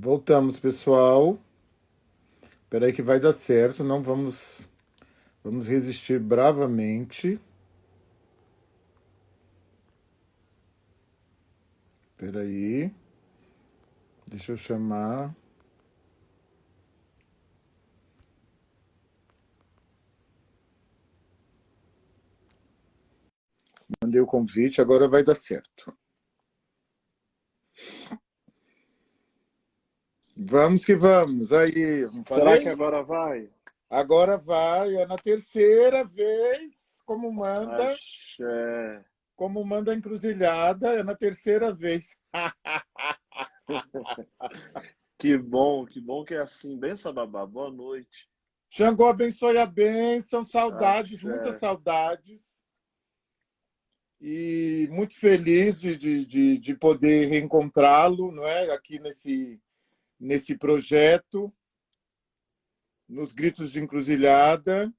Voltamos, pessoal. Espera aí que vai dar certo. Não vamos resistir bravamente. Espera aí. Deixa eu chamar. Mandei o convite, agora vai dar certo. Vamos que vamos. Aí, não Será que falei? agora vai? Agora vai. É na terceira vez, Axé. como manda a encruzilhada, é na terceira vez. Que bom que é assim. Benção, babá. Boa noite. Xangô abençoe a bênção, saudades, muitas Axé. saudades. E muito feliz de poder reencontrá-lo, não é? Aqui nesse projeto, nos Gritos de Encruzilhada.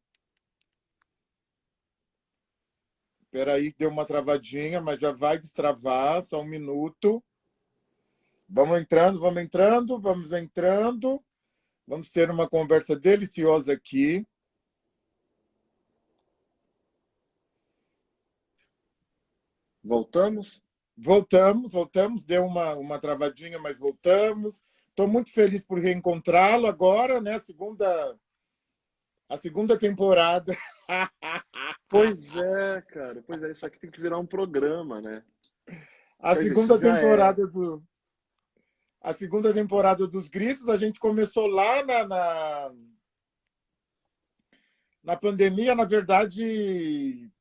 Espera aí, deu uma travadinha, mas já vai destravar, só um minuto. Vamos entrando, vamos entrando, vamos entrando. Vamos ter uma conversa deliciosa aqui. Voltamos? Voltamos, deu uma travadinha, mas voltamos. Estou muito feliz por reencontrá-lo agora, né? A segunda temporada. Pois é, cara. Pois é, isso aqui tem que virar um programa, né? A Quer dizer, isso segunda já é. temporada do a segunda temporada dos Gritos, a gente começou lá na pandemia, na verdade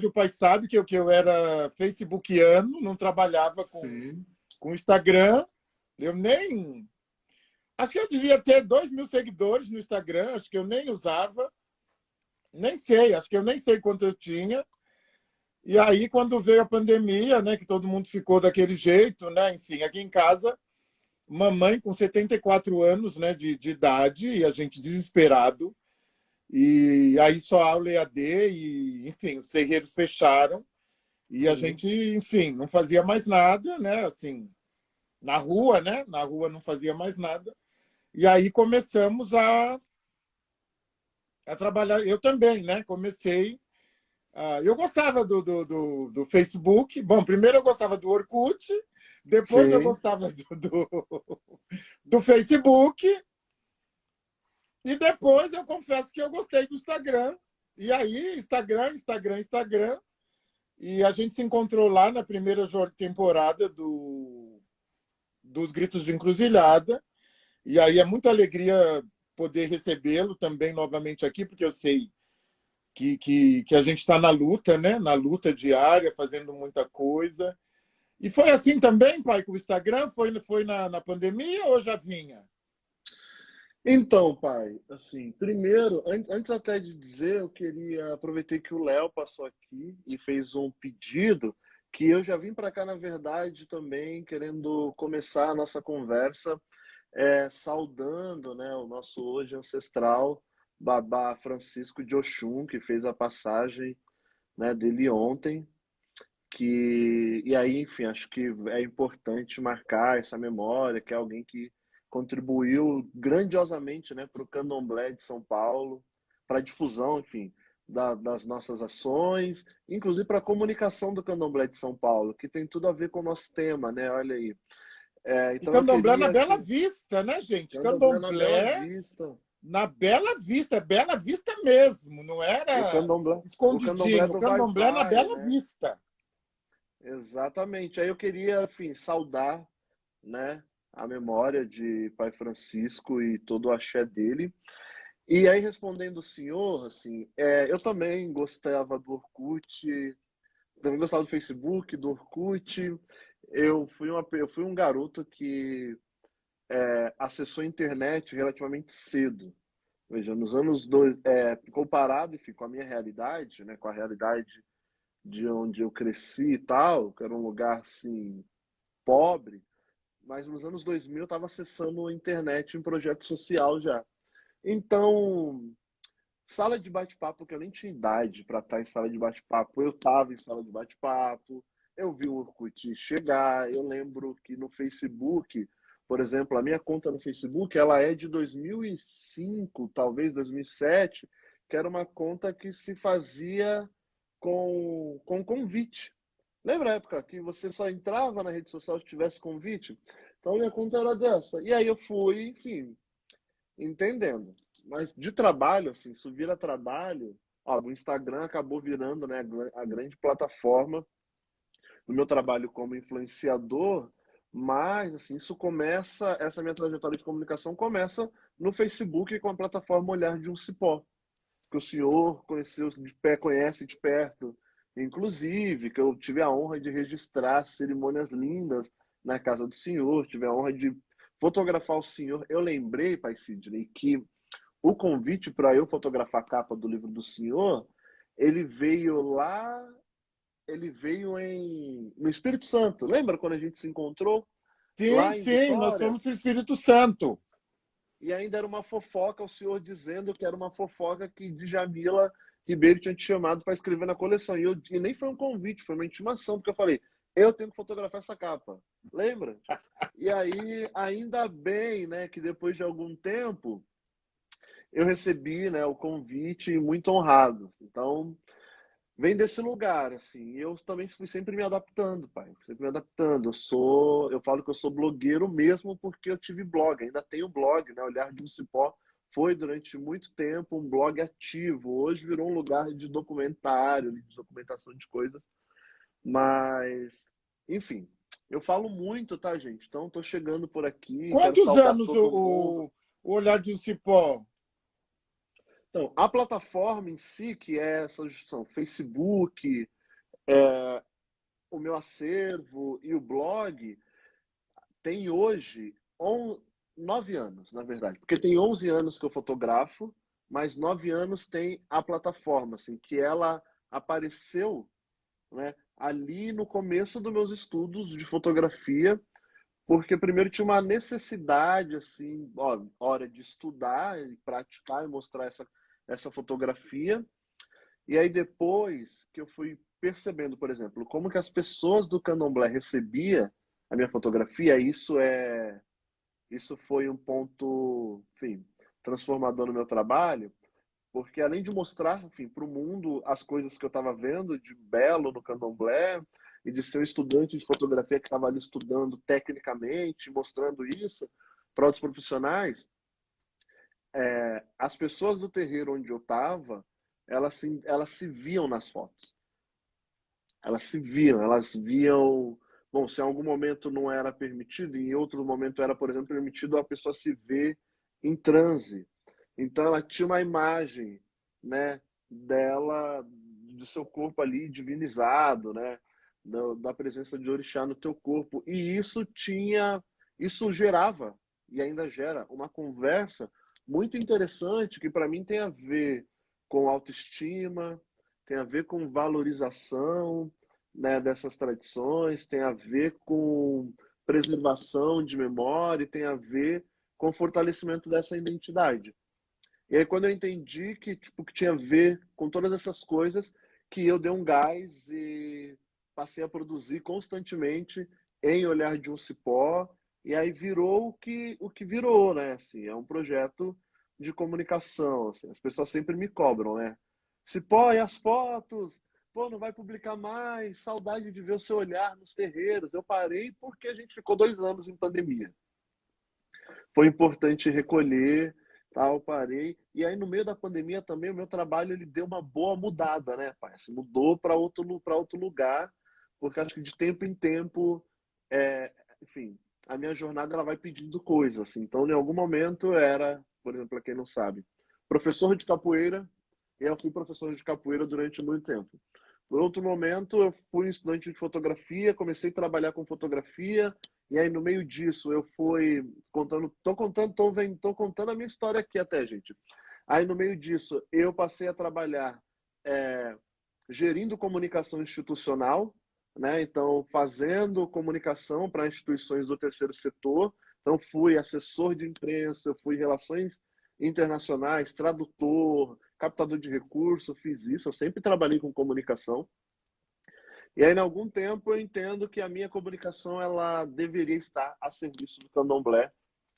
o pai sabe que eu era facebookiano, não trabalhava com, Sim. com Instagram, eu nem, acho que eu devia ter 2.000 seguidores no Instagram, acho que eu nem usava, nem sei, acho que eu nem sei quanto eu tinha, e aí quando veio a pandemia, né, que todo mundo ficou daquele jeito, né, enfim, aqui em casa mamãe com 74 anos, né, de idade, e a gente desesperado. E aí só aula EAD, e, enfim, os terreiros fecharam. E a Sim. gente, enfim, não fazia mais nada, né? Assim, na rua, né? Na rua não fazia mais nada. E aí começamos a trabalhar. Eu também, né? Comecei. Eu gostava do Facebook. Bom, primeiro eu gostava do Orkut, depois eu Sim. gostava do Facebook. E depois eu confesso que eu gostei do Instagram. E aí, Instagram. E a gente se encontrou lá na primeira temporada dos Gritos de Encruzilhada. E aí é muita alegria poder recebê-lo também novamente aqui, porque eu sei que a gente está na luta, né? Na luta diária, fazendo muita coisa. E foi assim também, pai, com o Instagram? Foi na pandemia ou já vinha? Então, pai, assim, primeiro, antes até de dizer, eu queria aproveitar que o Léo passou aqui e fez um pedido que eu já vim para cá, na verdade, também querendo começar a nossa conversa, saudando, né, o nosso hoje ancestral, Babá Francisco de Oxum, que fez a passagem, né, dele ontem, e aí, enfim, acho que é importante marcar essa memória, que é alguém que contribuiu grandiosamente, né, para o Candomblé de São Paulo, para a difusão, enfim, das nossas ações, inclusive para a comunicação do Candomblé de São Paulo, que tem tudo a ver com o nosso tema, né? Olha aí. E Então eu candomblé na queria Bela que Vista, né, gente? Candomblé na Bela Candomblé Vista, na Bela Vista, é Bela Vista mesmo, não o era Candomblé, o Candomblé escondidinho, do Vai Candomblé na Vai, Bela né? Vista. Exatamente. Aí eu queria, enfim, saudar, né, a memória de Pai Francisco e todo o axé dele. E aí, respondendo o senhor, assim, eu também gostava do Orkut, também gostava do Facebook, do Orkut. Eu fui um garoto que acessou a internet relativamente cedo. Veja, nos anos dois, comparado, enfim, com a minha realidade, né, com a realidade de onde eu cresci e tal, que era um lugar assim pobre, mas nos anos 2000 eu estava acessando a internet em projeto social já. Então, sala de bate-papo, que eu nem tinha idade para estar em sala de bate-papo, eu estava em sala de bate-papo, eu vi o Orkut chegar, eu lembro que no Facebook Por exemplo, a minha conta no Facebook, ela é de 2005, talvez 2007, que era uma conta que se fazia com convite. Lembra a época que você só entrava na rede social se tivesse convite? Então, minha conta era dessa. E aí eu fui, enfim, entendendo. Mas de trabalho, assim, isso vira trabalho. Ó, o Instagram acabou virando, né, a grande plataforma do meu trabalho como influenciador, mas assim, isso começa, essa minha trajetória de comunicação começa no Facebook com a plataforma Olhar de um Cipó, que o senhor conheceu de pé, conhece de perto, inclusive, que eu tive a honra de registrar cerimônias lindas na casa do senhor, tive a honra de fotografar o senhor. Eu lembrei, pai Sidney, que o convite para eu fotografar a capa do livro do senhor, ele veio lá, ele veio no Espírito Santo. Lembra quando a gente se encontrou Sim, lá em sim, nós Vitória? fomos para o Espírito Santo. E ainda era uma fofoca, o senhor dizendo que era uma fofoca que Djamila Ribeiro tinha te chamado para escrever na coleção. E nem foi um convite, foi uma intimação, porque eu falei, eu tenho que fotografar essa capa. Lembra? E aí, ainda bem, né, que depois de algum tempo, eu recebi, né, o convite muito honrado. Então, vem desse lugar, assim. Eu também fui sempre me adaptando, pai. Sempre me adaptando. Eu falo que eu sou blogueiro mesmo porque eu tive blog. Ainda tenho blog, né? Olhar de um Cipó foi durante muito tempo um blog ativo. Hoje virou um lugar de documentário, de documentação de coisas. Mas, enfim, eu falo muito, tá, gente? Então, tô chegando por aqui. Quero Quantos saudar anos todo mundo. o Olhar de um Cipó? Então, a plataforma em si, que é essa junção Facebook, o meu acervo e o blog tem hoje 9 anos, na verdade. Porque tem 11 anos que eu fotografo, mas 9 anos tem a plataforma, assim, que ela apareceu, né, ali no começo dos meus estudos de fotografia, porque primeiro tinha uma necessidade, assim, ó, hora de estudar e praticar e mostrar essa fotografia. E aí depois que eu fui percebendo, por exemplo, como que as pessoas do Candomblé recebia a minha fotografia, isso foi um ponto, enfim, transformador no meu trabalho, porque além de mostrar, enfim, para o mundo as coisas que eu estava vendo de belo no Candomblé e de ser um estudante de fotografia que estava ali estudando tecnicamente, mostrando isso para outros profissionais, as pessoas do terreiro onde eu estava, elas se viam nas fotos. Elas viam. Bom, se em algum momento não era permitido, em outro momento era, por exemplo, permitido a pessoa se ver em transe. Então ela tinha uma imagem, né, dela, do seu corpo ali divinizado, né, da presença de orixá no teu corpo. E isso gerava e ainda gera uma conversa muito interessante que para mim tem a ver com autoestima, tem a ver com valorização, né, dessas tradições, tem a ver com preservação de memória, e tem a ver com fortalecimento dessa identidade. E aí quando eu entendi que tipo que tinha a ver com todas essas coisas, que eu dei um gás e passei a produzir constantemente em Olhar de um Cipó, e aí virou o que virou, né? Assim, é um projeto de comunicação, assim. As pessoas sempre me cobram, né? Cipó, e as fotos? Pô, não vai publicar mais? Saudade de ver o seu olhar nos terreiros. Eu parei porque a gente ficou 2 anos em pandemia. Foi importante recolher, tal, parei. E aí no meio da pandemia também o meu trabalho ele deu uma boa mudada, né, pai? Assim, mudou para outro lugar, porque acho que de tempo em tempo, enfim, a minha jornada ela vai pedindo coisas, assim. Então, em algum momento era, por exemplo, para quem não sabe, professor de capoeira, e eu fui professor de capoeira durante muito tempo. Por outro momento, eu fui estudante de fotografia, comecei a trabalhar com fotografia, e aí no meio disso eu fui contando, tô contando a minha história aqui até, gente. Aí no meio disso eu passei a trabalhar é, gerindo comunicação institucional, né? Então fazendo comunicação para instituições do terceiro setor. Então fui assessor de imprensa, fui relações internacionais, tradutor, captador de recursos, fiz isso. Eu sempre trabalhei com comunicação. E aí, em algum tempo, eu entendo que a minha comunicação ela deveria estar a serviço do candomblé.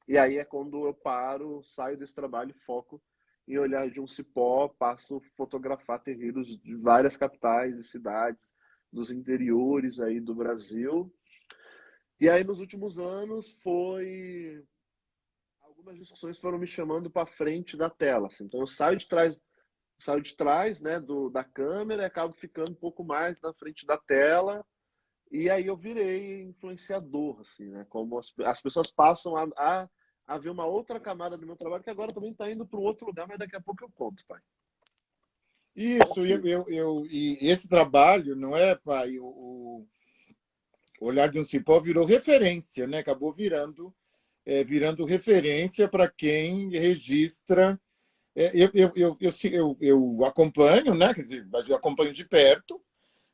E aí é quando eu paro, saio desse trabalho e foco em olhar de um cipó, passo a fotografar terreiros de várias capitais e cidades dos interiores aí do Brasil. E aí, nos últimos anos, algumas discussões foram me chamando para frente da tela, assim. Então, eu saio de trás, né, da câmera e acabo ficando um pouco mais na frente da tela. E aí eu virei influenciador, assim, né? Como as pessoas passam a ver uma outra camada do meu trabalho que agora também está indo para um outro lugar, mas daqui a pouco eu conto, pai. Isso, e esse trabalho, não é, pai? O Olhar de um Cipó virou referência, né? Acabou virando referência para quem registra. Eu acompanho, né? Quer dizer, eu acompanho de perto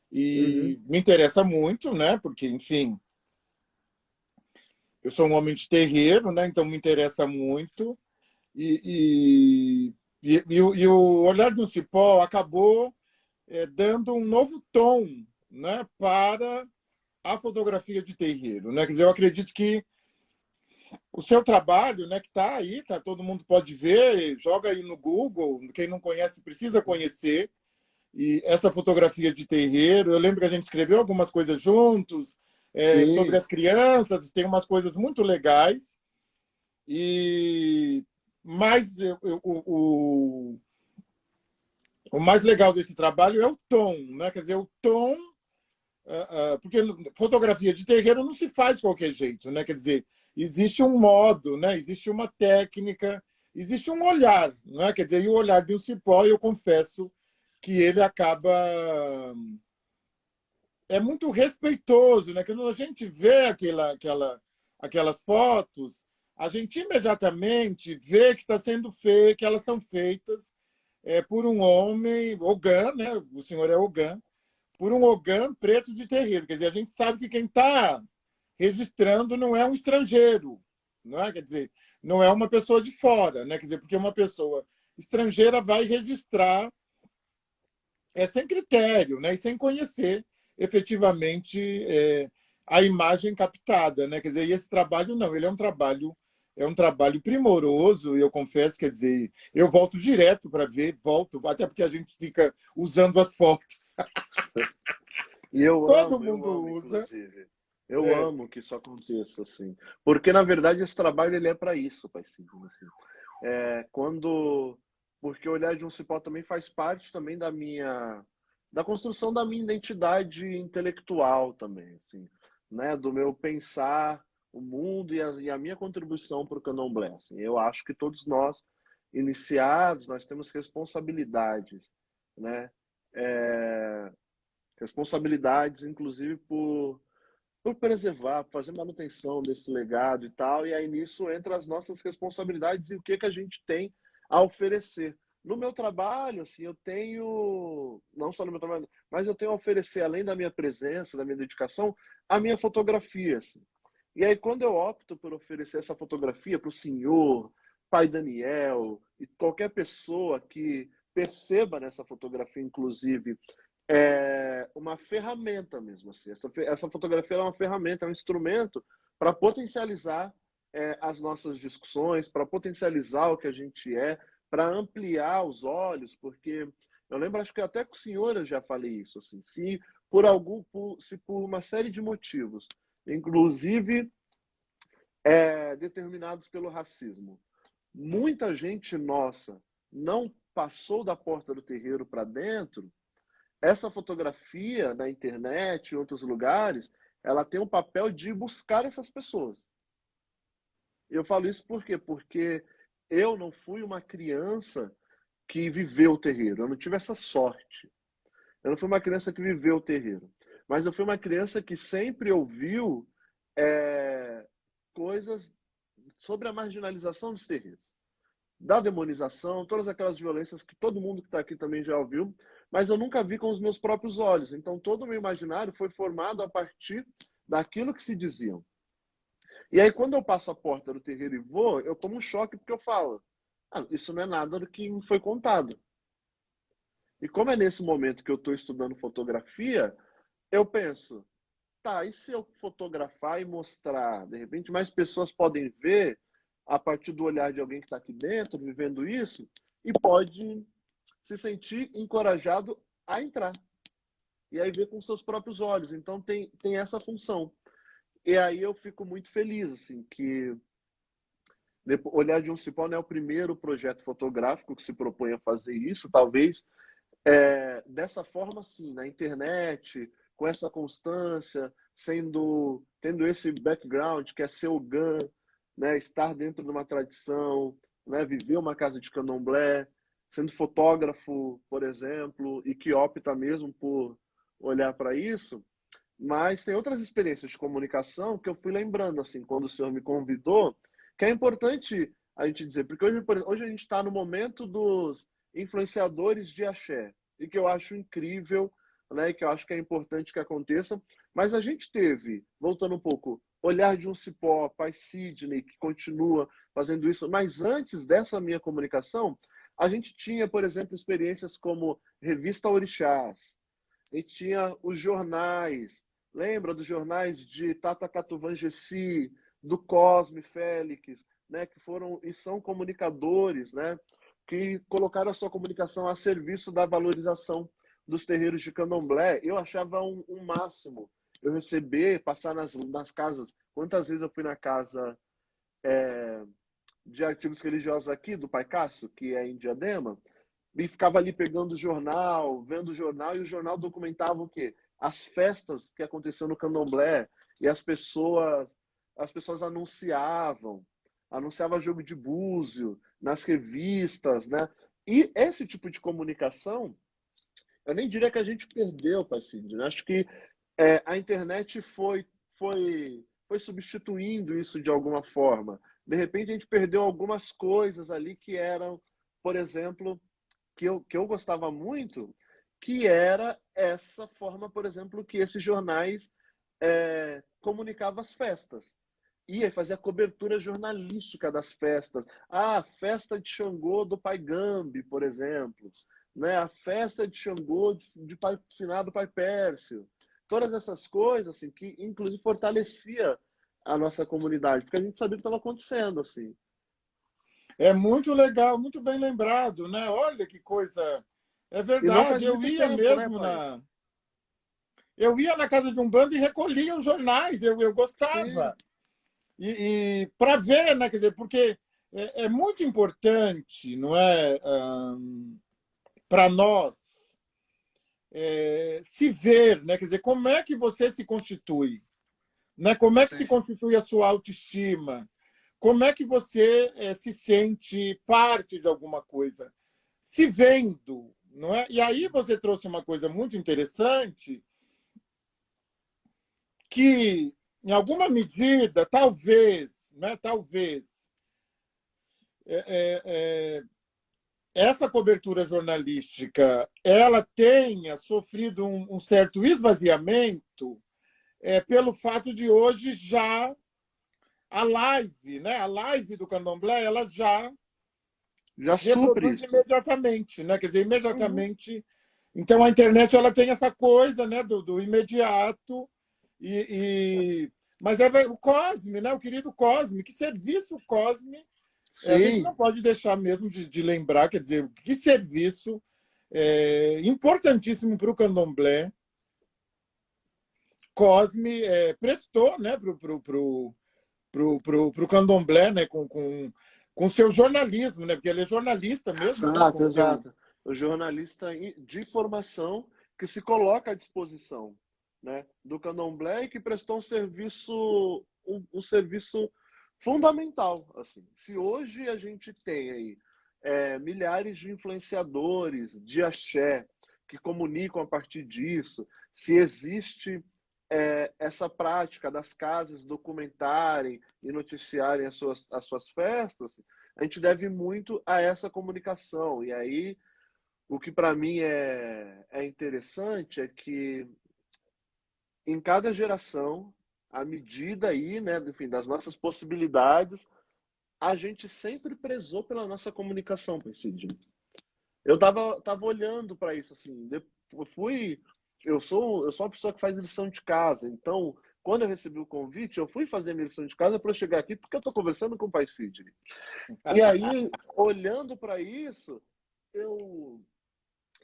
Uhum. e me interessa muito, né? Porque, enfim, eu sou um homem de terreiro, né? Então me interessa muito. E o Olhar de um Cipó acabou dando um novo tom, né, para a fotografia de terreiro, né? Quer dizer, eu acredito que o seu trabalho, né, que está aí, tá, todo mundo pode ver, joga aí no Google, quem não conhece precisa conhecer. E essa fotografia de terreiro, eu lembro que a gente escreveu algumas coisas juntos, sobre Sim, as crianças, tem umas coisas muito legais. E mas o mais legal desse trabalho é o tom, né? Quer dizer, o tom, porque fotografia de terreiro não se faz de qualquer jeito, né? Quer dizer, existe um modo, né? Existe uma técnica, existe um olhar, né? Quer dizer, e o olhar de um cipó, eu confesso que ele acaba muito respeitoso, né? Quando a gente vê aquelas fotos, a gente imediatamente vê que está sendo feito, que elas são feitas por um homem, Ogã, né? O senhor é Ogã, por um Ogã preto de terreiro. Quer dizer, a gente sabe que quem está registrando não é um estrangeiro, não é? Quer dizer, não é uma pessoa de fora, né? Quer dizer, porque uma pessoa estrangeira vai registrar sem critério, né? E sem conhecer efetivamente a imagem captada, né? Quer dizer, e esse trabalho não, ele é um trabalho primoroso, e eu confesso, quer dizer, eu volto direto para ver, volto, até porque a gente fica usando as fotos. e Todo eu mundo amo, usa. inclusive. Eu É, amo que isso aconteça, assim. Porque, na verdade, esse trabalho ele é para isso, pai Silvio, assim. Quando... Porque o Olhar de um Cipó também faz parte também da construção da minha identidade intelectual também, assim, né? Do meu pensar o mundo e a minha contribuição para o candomblé, assim. Eu acho que todos nós, iniciados, nós temos responsabilidades, né? É, responsabilidades, inclusive, por preservar, por fazer manutenção desse legado e tal, e aí nisso entra as nossas responsabilidades e o que que a gente tem a oferecer. No meu trabalho, assim, eu tenho, não só no meu trabalho, mas eu tenho a oferecer, além da minha presença, da minha dedicação, a minha fotografia, assim. E aí, quando eu opto por oferecer essa fotografia para o senhor, pai Daniel, e qualquer pessoa que perceba nessa fotografia, inclusive, uma ferramenta mesmo. Assim. Essa fotografia é uma ferramenta, é um instrumento para potencializar as nossas discussões, para potencializar o que a gente para ampliar os olhos, porque eu lembro, acho que até com o senhor eu já falei isso, assim, se por uma série de motivos, inclusive determinados pelo racismo, muita gente nossa não passou da porta do terreiro para dentro, essa fotografia na internet, em outros lugares, ela tem um papel de buscar essas pessoas. Eu falo isso por quê? Porque eu não fui uma criança que viveu o terreiro. Eu não tive essa sorte. Eu não fui uma criança que viveu o terreiro. Mas eu fui uma criança que sempre ouviu é, coisas sobre a marginalização dos terreiros, da demonização, todas aquelas violências que todo mundo que está aqui também já ouviu, mas eu nunca vi com os meus próprios olhos. Então, todo o meu imaginário foi formado a partir daquilo que se diziam. E aí, quando eu passo a porta do terreiro e vou, eu tomo um choque porque eu falo: isso não é nada do que me foi contado. E como é nesse momento que eu estou estudando fotografia, eu penso, tá, e se eu fotografar e mostrar, de repente mais pessoas podem ver a partir do olhar de alguém que está aqui dentro, vivendo isso, e pode se sentir encorajado a entrar. E aí ver com seus próprios olhos. Então tem essa função. E aí eu fico muito feliz, assim, que Olhar de um Cipó não é o primeiro projeto fotográfico que se propõe a fazer isso, talvez dessa forma, sim, na internet, com essa constância, tendo esse background que é ser o GAN, né, estar dentro de uma tradição, né, viver uma casa de candomblé, sendo fotógrafo, por exemplo, e que opta mesmo por olhar para isso, mas tem outras experiências de comunicação que eu fui lembrando, assim, quando o senhor me convidou, que é importante a gente dizer, porque hoje, hoje a gente está no momento dos influenciadores de axé, e que eu acho incrível, né, e que eu acho que é importante que aconteça, mas a gente teve, voltando um pouco, Olhar de um Cipó, Pai Sidney, que continua fazendo isso, mas antes dessa minha comunicação, a gente tinha, por exemplo, experiências como Revista Orixás, e tinha os jornais, lembra dos jornais de Tata Catuvangessi, do Cosme Félix, né, que foram e são comunicadores, né, que colocaram a sua comunicação a serviço da valorização dos terreiros de candomblé. Eu achava um máximo eu receber, passar nas casas. Quantas vezes eu fui na casa de artigos religiosos aqui, do Pai Cássio, que é em Diadema, e ficava ali pegando o jornal, vendo o jornal, e o jornal documentava o quê? As festas que aconteciam no Candomblé, e as pessoas anunciavam jogo de búzio nas revistas, né? E esse tipo de comunicação, eu nem diria que a gente perdeu, Pacídio, né? Acho que a internet foi substituindo isso de alguma forma. De repente, a gente perdeu algumas coisas ali que eram, por exemplo, que eu gostava muito, que era essa forma, por exemplo, que esses jornais comunicavam as festas. Ia fazer a cobertura jornalística das festas. Ah, a festa de Xangô do Pai Gambi, por exemplo. Né? A festa de Xangô de pai, finado Pai Pércio. Todas essas coisas assim, que, inclusive, fortalecia a nossa comunidade, porque a gente sabia o que estava acontecendo. Assim. É muito legal, muito bem lembrado, né? Olha que coisa. É E não faz verdade, eu muito ia tempo, né, mesmo pai? na. Eu ia na casa de um bando e recolhia os jornais, eu Sim, gostava. E para ver, né? Quer dizer, porque é muito importante, não é? Para nós se ver, né? Quer dizer, como é que você se constitui? Né? Como é que se sim. constitui a sua autoestima? Como é que você se sente parte de alguma coisa? Se vendo, não é? E aí você trouxe uma coisa muito interessante que, em alguma medida, talvez, né, talvez, é, é, essa cobertura jornalística ela tenha sofrido um certo esvaziamento pelo fato de hoje já a live, né, a live do Candomblé, ela já Já supre reproduz isso. imediatamente, né? Quer dizer, Uhum. imediatamente. Então a internet ela tem essa coisa, né, do imediato mas é o Cosme, né? O querido Cosme, que serviço o Cosme, a gente não Sim, pode deixar mesmo de lembrar, quer dizer, que serviço importantíssimo para o candomblé. Cosme prestou, né, pro candomblé, né, com seu jornalismo, né, porque ele é jornalista mesmo, né, com exato, seu. exato. O jornalista de formação que se coloca à disposição, né, do Candomblé e que prestou um serviço fundamental, assim. Se hoje a gente tem aí milhares de influenciadores de axé que comunicam a partir disso, se existe essa prática das casas documentarem e noticiarem as suas festas, a gente deve muito a essa comunicação. E aí, o que para mim é interessante é que em cada geração, à medida aí, né, enfim, das nossas possibilidades, a gente sempre prezou pela nossa comunicação, Priscila. Eu tava olhando para isso, assim, eu fui eu sou uma pessoa que faz lição de casa, então, quando eu recebi o convite, eu fui fazer minha lição de casa para chegar aqui, porque eu estou conversando com o pai Sidney. E aí, olhando para isso, eu.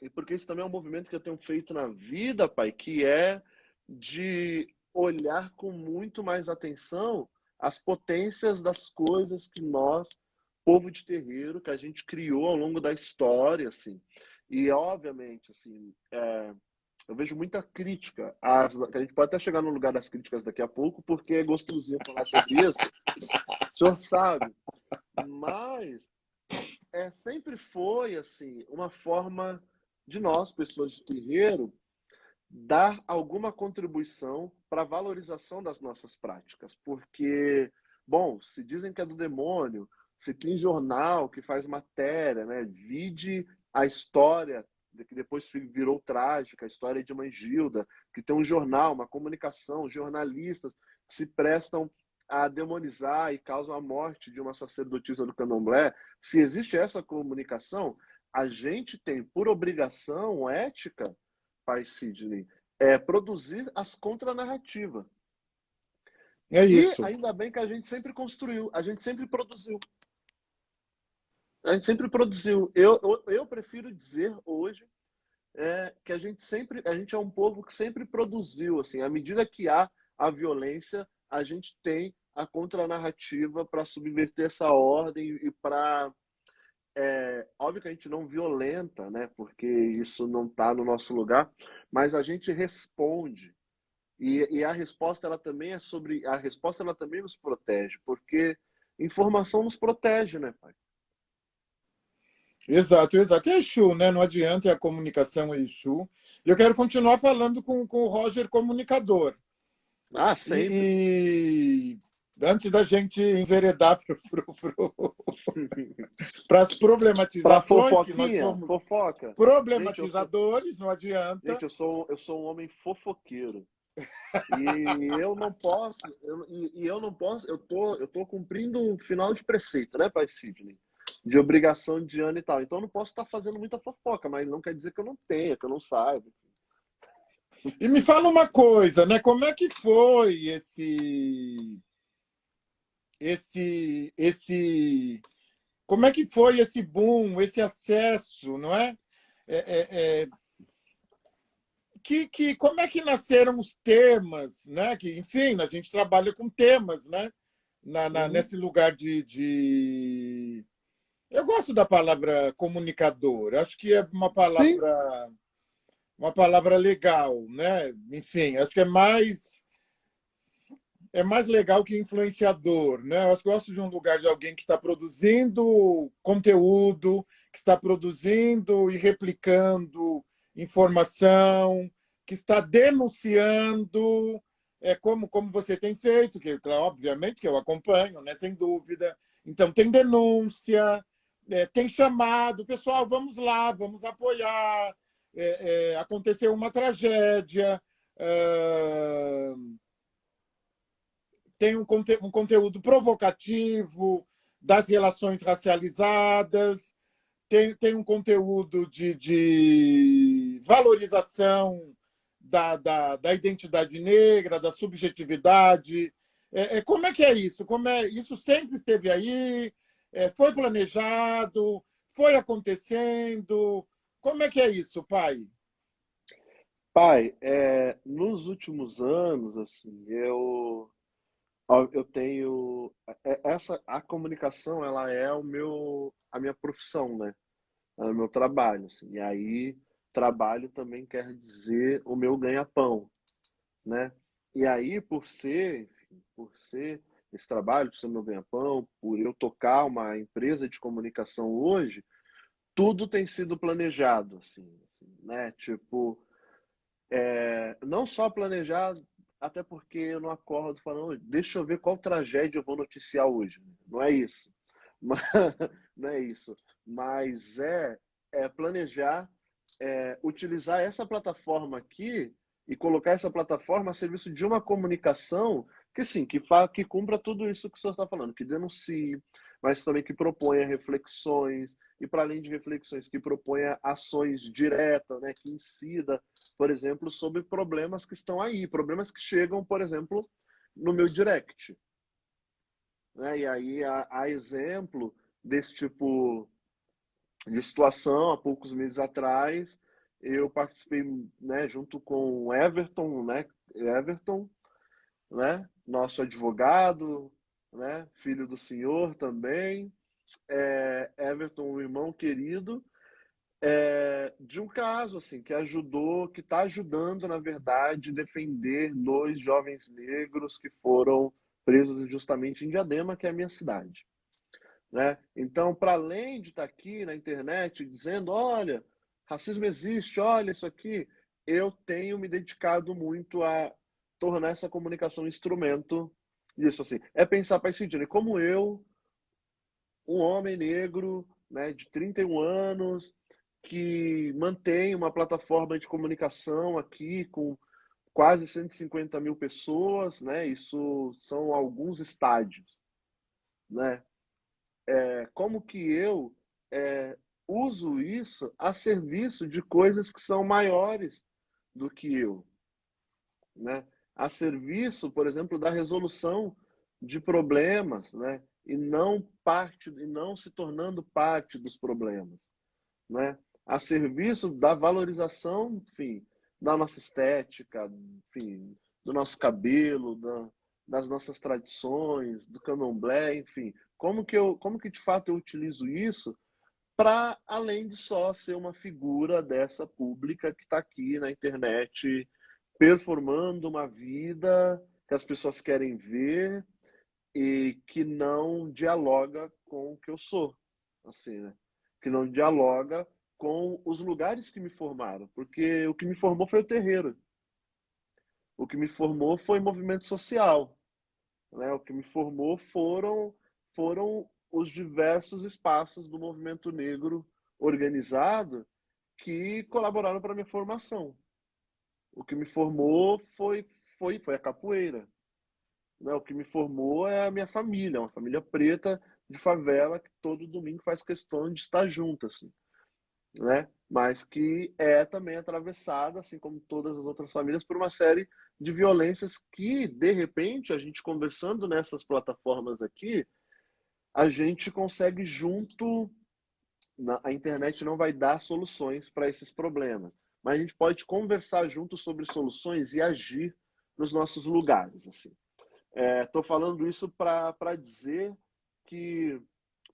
E porque isso também é um movimento que eu tenho feito na vida, pai, que é de olhar com muito mais atenção as potências das coisas que nós, povo de terreiro, que a gente criou ao longo da história, assim. E, obviamente, assim, eu vejo muita crítica. A gente pode até chegar no lugar das críticas daqui a pouco, porque é gostosinho falar sobre isso. O senhor sabe. Mas sempre foi assim uma forma de nós, pessoas de terreiro, dar alguma contribuição para a valorização das nossas práticas. Porque, bom, se dizem que é do demônio, se tem jornal que faz matéria, né? Vide a história que depois virou trágica, a história de Mangilda, que tem um jornal, uma comunicação, jornalistas que se prestam a demonizar e causam a morte de uma sacerdotisa do candomblé. Se existe essa comunicação, a gente tem por obrigação ética, pai Sidney, produzir as contranarrativas. É E isso. ainda bem que a gente sempre construiu, a gente sempre produziu. A gente sempre produziu. Eu prefiro dizer hoje que a gente é um povo que sempre produziu. Assim, à medida que há a violência, a gente tem a contranarrativa para subverter essa ordem e para óbvio que a gente não violenta, né? Porque isso não está no nosso lugar, mas a gente responde. E a resposta ela também é sobre a resposta ela também nos protege, porque informação nos protege, né, pai? Exato, exato. É Exu, né? Não adianta, é a comunicação é Exu. E eu quero continuar falando com o Roger comunicador. Ah, sempre. Antes da gente enveredar para as Para problematizações, que nós fofoquinha, somos fofoca. Gente, problematizadores, não adianta. eu sou um homem fofoqueiro. E eu não posso, eu não posso, eu tô cumprindo um final de preceito, né, pai Sidney? De obrigação de ano e tal. Então eu não posso estar fazendo muita fofoca, mas não quer dizer que eu não tenha, que eu não saiba. E me fala uma coisa, né? Como é que foi como é que foi esse boom, esse acesso, não é? É, como é que nasceram os temas, né? Que, enfim, a gente trabalha com temas, né? Uhum. Nesse lugar Eu gosto da palavra comunicador. Acho que é Sim, uma palavra legal, né? Enfim, acho que é mais legal que influenciador, né? Eu gosto de um lugar de alguém que está produzindo conteúdo, que está produzindo e replicando informação, que está denunciando, como você tem feito, que obviamente que eu acompanho, né? Sem dúvida. Então tem denúncia, tem chamado, pessoal, vamos lá, vamos apoiar. Aconteceu uma tragédia. Tem um conteúdo provocativo das relações racializadas, tem um conteúdo de valorização da identidade negra, da subjetividade. Como é que é isso? Isso sempre esteve aí? Foi planejado? Foi acontecendo? Como é que é isso, pai? pai, nos últimos anos, assim, eu tenho a comunicação, ela é a minha profissão, né? É o meu trabalho, assim. E aí trabalho também quer dizer o meu ganha-pão, né? E aí enfim, por ser esse trabalho, por ser meu ganha-pão, por eu tocar uma empresa de comunicação hoje, tudo tem sido planejado, assim, né? Tipo, não só planejado, até porque eu não acordo falando, deixa eu ver qual tragédia eu vou noticiar hoje. Não é isso. Mas, não é isso. Mas planejar, utilizar essa plataforma aqui e colocar essa plataforma a serviço de uma comunicação que sim, que cumpra tudo isso que o senhor está falando, que denuncie, mas também que proponha reflexões, e para além de reflexões que proponha ações diretas, né, que incida, por exemplo, sobre problemas que estão aí, problemas que chegam, por exemplo, no meu direct, né? E aí há exemplo desse tipo de situação. Há poucos meses atrás, eu participei, né, junto com o Everton, né, nosso advogado, né, filho do senhor também, Everton, um irmão querido, de um caso assim que ajudou, que está ajudando, na verdade, defender 2 jovens negros que foram presos injustamente em Diadema, que é a minha cidade, né? Então, para além de estar aqui na internet dizendo, olha, racismo existe, olha isso aqui, eu tenho me dedicado muito a tornar essa comunicação um instrumento disso, assim. É pensar para esse dia, como eu, um homem negro, né, de 31 anos, que mantém uma plataforma de comunicação aqui com quase 150 mil pessoas, né? Isso são alguns estádios, né? Como que eu uso isso a serviço de coisas que são maiores do que eu, né? A serviço, por exemplo, da resolução de problemas, né? E não se tornando parte dos problemas, né? A serviço da valorização, enfim, da nossa estética, enfim, do nosso cabelo, das nossas tradições, do candomblé, enfim. Como que de fato eu utilizo isso para além de só ser uma figura dessa pública que está aqui na internet performando uma vida que as pessoas querem ver e que não dialoga com o que eu sou, assim, né? Que não dialoga com os lugares que me formaram, porque o que me formou foi o terreiro, o que me formou foi movimento social, né? O que me formou foram os diversos espaços do movimento negro organizado que colaboraram para a minha formação. O que me formou foi a capoeira, né? O que me formou é a minha família, uma família preta de favela que todo domingo faz questão de estar junto, assim, né? Mas que é também atravessada, assim como todas as outras famílias, por uma série de violências que, de repente, a gente conversando nessas plataformas aqui, a gente consegue junto. A internet não vai dar soluções para esses problemas, mas a gente pode conversar junto sobre soluções e agir nos nossos lugares, assim. Estou falando isso para dizer que,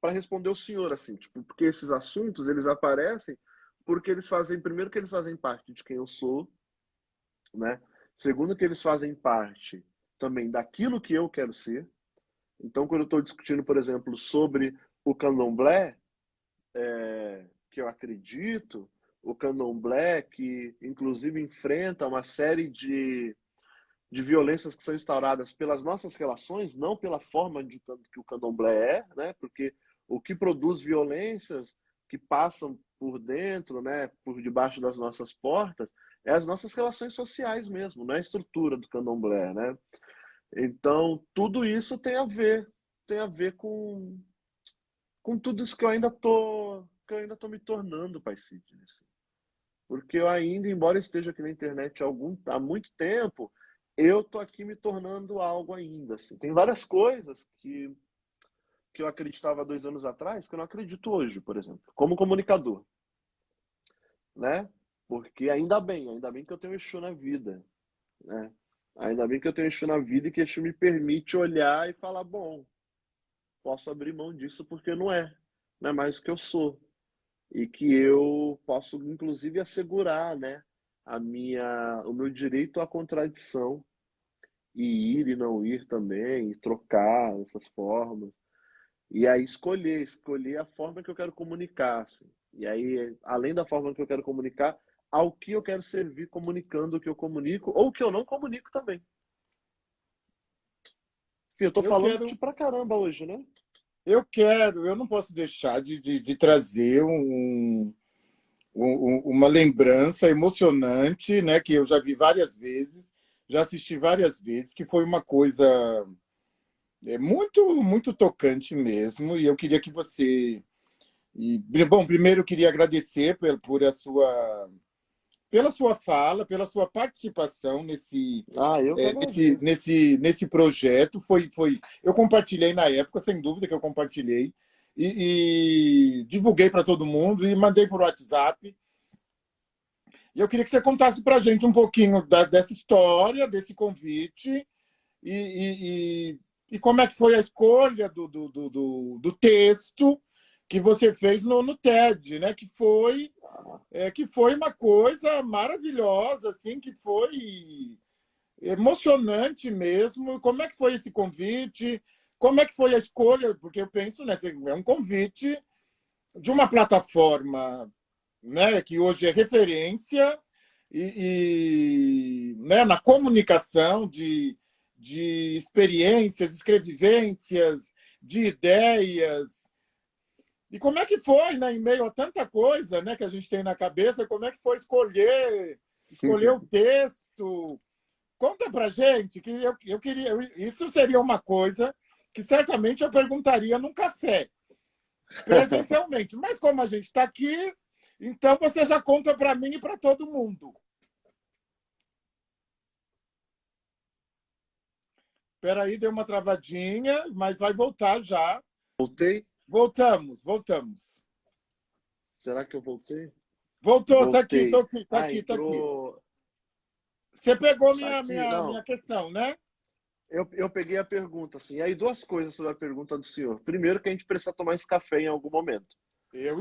para responder o senhor, assim, tipo, porque esses assuntos eles aparecem porque eles fazem, primeiro, que eles fazem parte de quem eu sou, né? Segundo, que eles fazem parte também daquilo que eu quero ser. Então, quando eu estou discutindo, por exemplo, sobre o candomblé, que eu acredito, o candomblé que, inclusive, enfrenta uma série de violências que são instauradas pelas nossas relações, não pela forma que o candomblé né? Porque o que produz violências que passam por dentro, né, por debaixo das nossas portas, é as nossas relações sociais mesmo, não é a estrutura do candomblé, né? Então, tudo isso tem a ver com tudo isso que eu ainda tô me tornando, Pai Sidney, assim. Porque eu ainda, embora esteja aqui na internet há muito tempo, eu tô aqui me tornando algo ainda, assim. Tem várias coisas que eu acreditava 2 anos atrás que eu não acredito hoje, por exemplo, como comunicador, né? Porque ainda bem que eu tenho Exu na vida, né? Ainda bem que eu tenho Exu na vida e que Exu me permite olhar e falar, bom, posso abrir mão disso porque não é mais o que eu sou. E que eu posso, inclusive, assegurar, né, o meu direito à contradição e ir e não ir também, e trocar essas formas. E aí escolher a forma que eu quero comunicar, assim. E aí, além da forma que eu quero comunicar, ao que eu quero servir comunicando o que eu comunico ou o que eu não comunico também. Fih, eu tô Eu falando quero, pra caramba hoje, né? eu não posso deixar de trazer uma lembrança emocionante, né, que eu já vi várias vezes, já assisti várias vezes, que foi uma coisa muito, muito tocante mesmo, e eu queria que você E, bom, primeiro eu queria agradecer pela sua fala, pela sua participação Ah, eu que agradeço. nesse projeto. Eu compartilhei na época, sem dúvida que eu compartilhei, e divulguei para todo mundo e mandei por WhatsApp. E eu queria que você contasse para a gente um pouquinho dessa história, desse convite, e, e como é que foi a escolha do texto que você fez no TED, né? Que foi uma coisa maravilhosa, assim, que foi emocionante mesmo. Como é que foi esse convite? Como é que foi a escolha? Porque eu penso, né, é um convite de uma plataforma, né, que hoje é referência né, na comunicação de experiências, escrevivências, de ideias. E como é que foi, né, em meio a tanta coisa, né, que a gente tem na cabeça, como é que foi escolher o texto? Conta pra gente, que eu queria. Isso seria uma coisa que certamente eu perguntaria num café, presencialmente. Mas como a gente está aqui, então você já conta para mim e para todo mundo. Espera aí, deu uma travadinha, mas vai voltar já. Voltei? Voltamos. Será que eu voltei? Voltou, tá aqui, Voltei. tá Ah, aqui, tá aqui. entrou Você pegou aqui? Não. minha questão, né? Eu peguei a pergunta, assim. E aí, duas coisas sobre a pergunta do senhor. Primeiro, que a gente precisa tomar esse café em algum momento.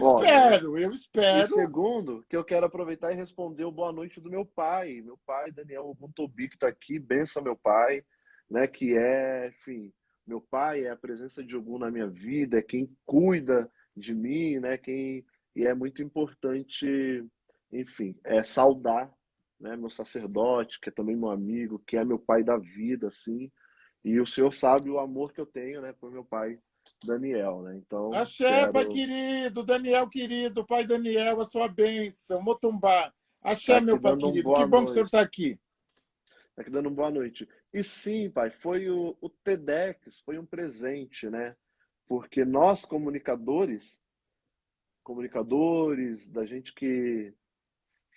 Óbvio, né? Eu E espero. segundo, que eu quero aproveitar e responder o boa noite do meu pai. Meu pai, Daniel Buntobi, que está aqui. Benção, meu pai, né? Que é, enfim, meu pai é a presença de Ogum na minha vida, é quem cuida de mim, né? E é muito importante, enfim, saudar, né? Meu sacerdote, que é também meu amigo, que é meu pai da vida, assim. E o senhor sabe o amor que eu tenho, né, por meu pai, Daniel, né? Então, Axé, pai quero querido, Daniel querido, pai Daniel, a sua bênção, Motumbá. estar Axé, aqui meu pai dando um querido, que boa bom que o senhor está noite. aqui. Aqui dando boa noite. E sim, pai, foi o TEDx, foi um presente, né? Porque nós, comunicadores, da gente que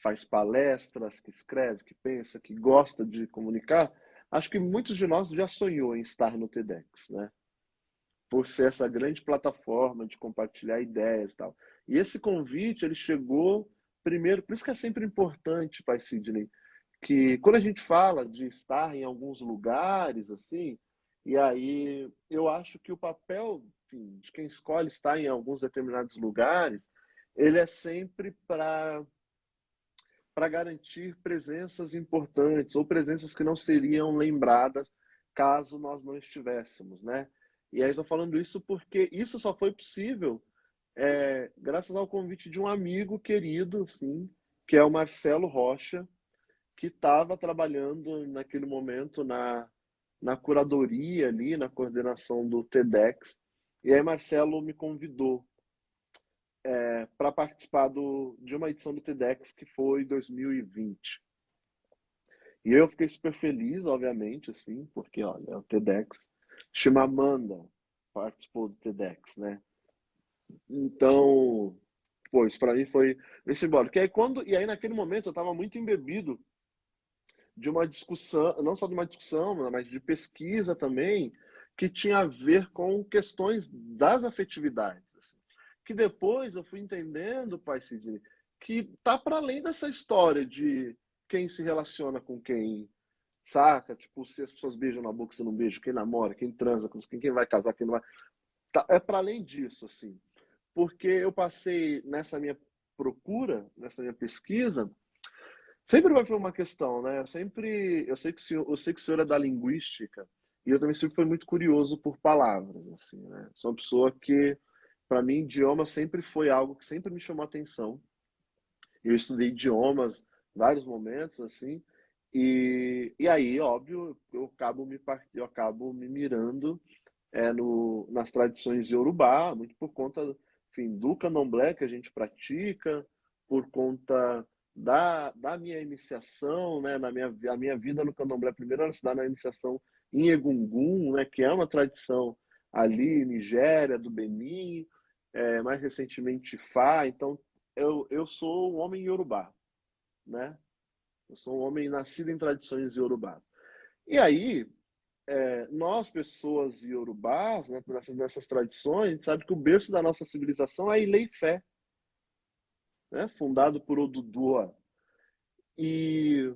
faz palestras, que escreve, que pensa, que gosta de comunicar, acho que muitos de nós já sonhou em estar no TEDx, né? Por ser essa grande plataforma de compartilhar ideias e tal. E esse convite, ele chegou primeiro, por isso que é sempre importante, pai Sidney, que quando a gente fala de estar em alguns lugares, assim, e aí eu acho que o papel, enfim, de quem escolhe estar em alguns determinados lugares, ele é sempre para garantir presenças importantes ou presenças que não seriam lembradas caso nós não estivéssemos, né? E aí estou falando isso porque isso só foi possível graças ao convite de um amigo querido, assim, que é o Marcelo Rocha, que estava trabalhando naquele momento na curadoria ali, na coordenação do TEDx. E aí Marcelo me convidou para participar de uma edição do TEDx que foi 2020. E eu fiquei super feliz, obviamente, assim, porque, olha, é o TEDx. Chimamanda participou do TEDx, né? Então, pô, isso para mim foi simbólico. E aí naquele momento eu estava muito embebido de uma discussão, não só de uma discussão, mas de pesquisa também, que tinha a ver com questões das afetividades. Assim. Que depois eu fui entendendo, pai Sidney, que tá para além dessa história de quem se relaciona com quem, saca? Tipo, se as pessoas beijam na boca, se não beijam, quem namora, quem transa, quem vai casar, quem não vai. É para além disso, assim. Porque eu passei nessa minha procura, nessa minha pesquisa, sempre vai ser uma questão, né? Eu sei que o senhor é da linguística e eu também sempre fui muito curioso por palavras, assim, né? Sou uma pessoa que, para mim, idioma sempre foi algo que sempre me chamou a atenção. Eu estudei idiomas vários momentos, assim, e aí, óbvio, eu acabo me mirando nas tradições iorubá, muito por conta, enfim, do candomblé que a gente pratica, por conta da minha iniciação, né, a minha vida no candomblé, primeiro ela se dá na iniciação em Egungun, né, que é uma tradição ali, Nigéria, do Benin, mais recentemente Fá, então eu sou um homem iorubá, né? Eu sou um homem nascido em tradições iorubá. E aí, nós, pessoas iorubás, né, nessas tradições, sabe que o berço da nossa civilização é Ilé-Ifé, né, fundado por Oduduwa. E,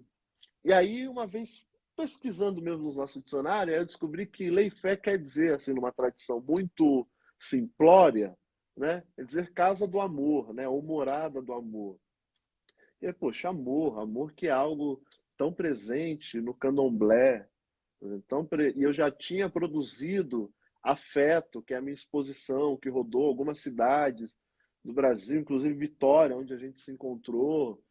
e aí, uma vez pesquisando mesmo no nosso dicionário, eu descobri que Ilé-Ifé quer dizer, assim, numa tradição muito simplória, né, quer dizer casa do amor, né, ou morada do amor. E aí, poxa, amor que é algo tão presente no candomblé. Então, e eu já tinha produzido Afeto, que é a minha exposição, que rodou algumas cidades do Brasil, inclusive Vitória, onde a gente se encontrou,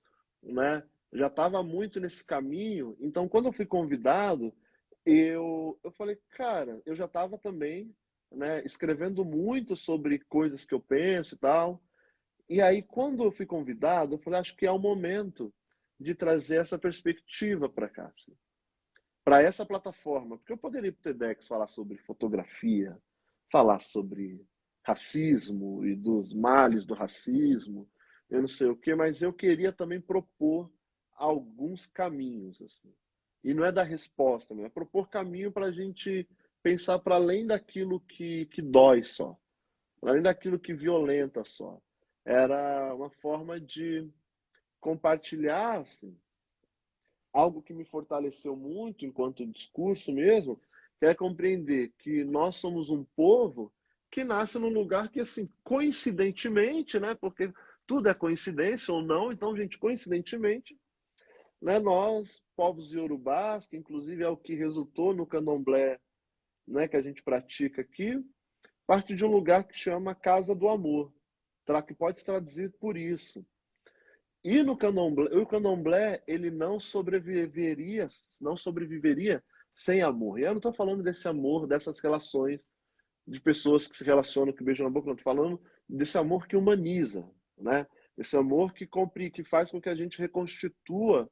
né? Eu já estava muito nesse caminho. Então, quando eu fui convidado, eu falei, cara, eu já estava também, né, escrevendo muito sobre coisas que eu penso e tal. E aí, quando eu fui convidado, eu falei, acho que é o momento de trazer essa perspectiva para cá, assim, para essa plataforma, porque eu poderia ir para o TEDx falar sobre fotografia, falar sobre racismo e dos males do racismo, eu não sei o quê, mas eu queria também propor alguns caminhos, assim. E não é dar resposta, é propor caminho para a gente pensar para além daquilo que dói só, para além daquilo que violenta só. Era uma forma de compartilhar, assim, algo que me fortaleceu muito enquanto discurso mesmo, que é compreender que nós somos um povo que nasce num lugar que, assim, coincidentemente, né, porque tudo é coincidência ou não, então, gente, coincidentemente, né, nós, povos iorubás, que inclusive é o que resultou no candomblé, né, que a gente pratica aqui, parte de um lugar que chama Casa do Amor, que pode se traduzir por isso. E no candomblé, o candomblé, ele não sobreviveria sem amor. E eu não estou falando desse amor, dessas relações de pessoas que se relacionam, que beijam na boca, não estou falando desse amor que humaniza, né? Esse amor que faz com que a gente reconstitua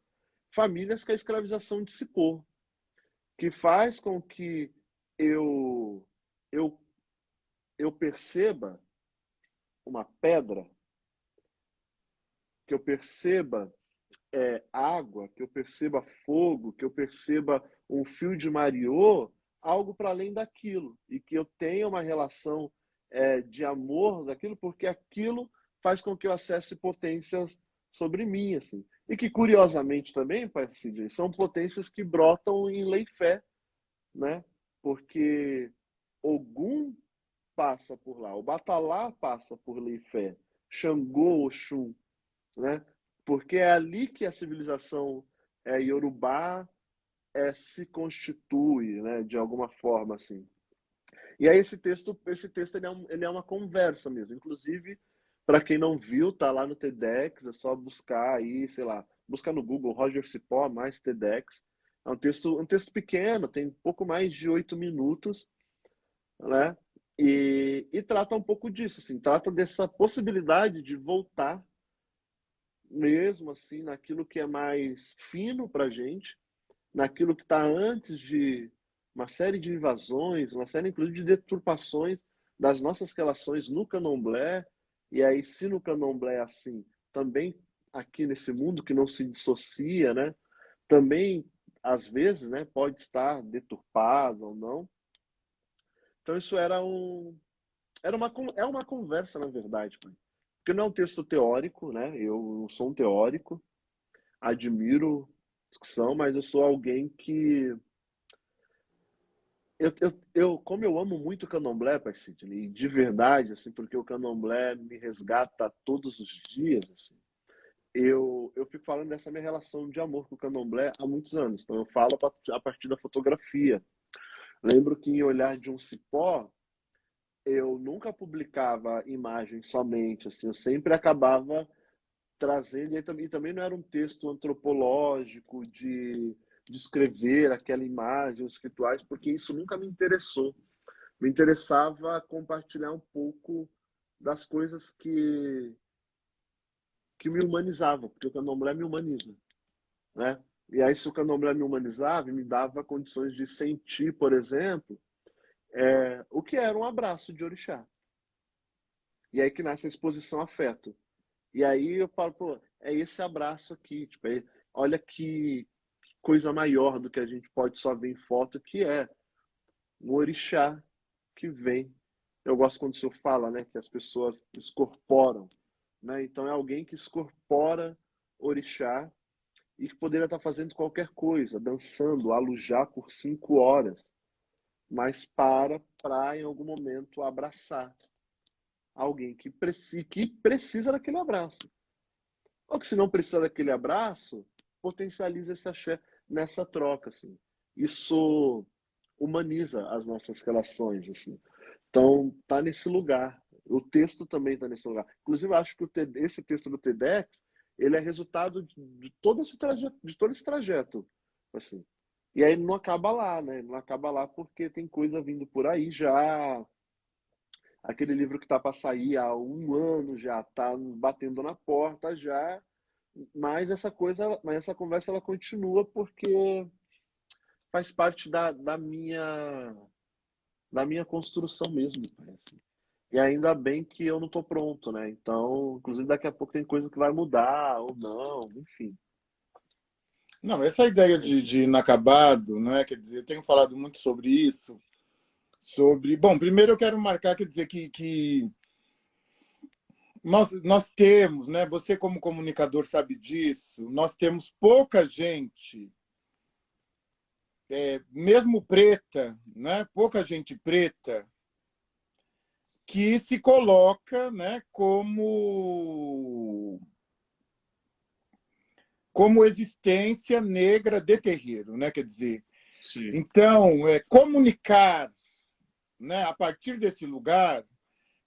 famílias que a escravização dissipou, que faz com que eu eu eu perceba uma pedra, que eu perceba água, que eu perceba fogo, que eu perceba um fio de mariô, algo para além daquilo. E que eu tenha uma relação de amor daquilo, porque aquilo faz com que eu acesse potências sobre mim. Assim. E que, curiosamente também, Pai Cid, são potências que brotam em Leifé, né? Porque Ogum passa por lá, o Batalá passa por Leifé, Xangô, Oxum, né? Porque é ali que a civilização iorubá se constitui, né? De alguma forma, assim. E aí esse texto ele é uma conversa mesmo. Inclusive, para quem não viu, tá lá no TEDx, é só buscar aí, sei lá, busca no Google Roger Cipó mais TEDx. É um texto pequeno, tem pouco mais de 8 minutos, né? E trata um pouco disso, assim, trata dessa possibilidade de voltar mesmo assim naquilo que é mais fino para a gente, naquilo que está antes de uma série de invasões, uma série inclusive de deturpações das nossas relações no candomblé, e aí se no candomblé é assim, também aqui nesse mundo que não se dissocia, né? Também às vezes, né, pode estar deturpado ou não. Então isso é uma conversa, na verdade, pai. Porque não é um texto teórico, né? Eu não sou um teórico, admiro discussão, mas eu sou alguém que. Como eu amo muito o candomblé, Pai Sidney, e de verdade, assim, porque o candomblé me resgata todos os dias, assim, eu fico falando dessa minha relação de amor com o candomblé há muitos anos. Então eu falo a partir da fotografia. Lembro que em Olhar de um Cipó, eu nunca publicava imagens somente, assim, eu sempre acabava trazendo, e também não era um texto antropológico de descrever aquela imagem, os rituais, porque isso nunca me interessou. Me interessava compartilhar um pouco das coisas que me humanizavam, porque o candomblé me humaniza, né? E aí, se o candomblé me humanizava, me dava condições de sentir, por exemplo, o que era um abraço de orixá. E aí que nasce a exposição afeto. E aí eu falo, pô, é esse abraço aqui, tipo, olha que coisa maior do que a gente pode só ver em foto, que é um orixá que vem. Eu gosto quando o senhor fala, né, que as pessoas escorporam, né? Então é alguém que escorpora orixá e que poderia estar fazendo qualquer coisa, dançando, alujá por 5 horas, mas para em algum momento abraçar alguém que precisa daquele abraço. Ou que se não precisa daquele abraço, potencializa esse axé nessa troca, assim. Isso humaniza as nossas relações, assim. Então, tá nesse lugar. O texto também está nesse lugar. Inclusive, eu acho que esse texto do TEDx, ele é resultado de todo esse trajeto, assim. E aí não acaba lá, né? Não acaba lá porque tem coisa vindo por aí já. Aquele livro que está para sair há um ano já está batendo na porta já, mas essa conversa ela continua porque faz parte da minha construção mesmo, pai, assim. E ainda bem que eu não estou pronto, né? Então, inclusive daqui a pouco tem coisa que vai mudar ou não, enfim. Não, essa ideia de inacabado, né? Quer dizer, eu tenho falado muito sobre isso, sobre... Bom, primeiro eu quero marcar, quer dizer, que nós temos, né? Você como comunicador sabe disso, nós temos pouca gente, mesmo preta, né? Pouca gente preta que se coloca, né? Como existência negra de terreiro, né? Quer dizer, Sim. então comunicar, né? A partir desse lugar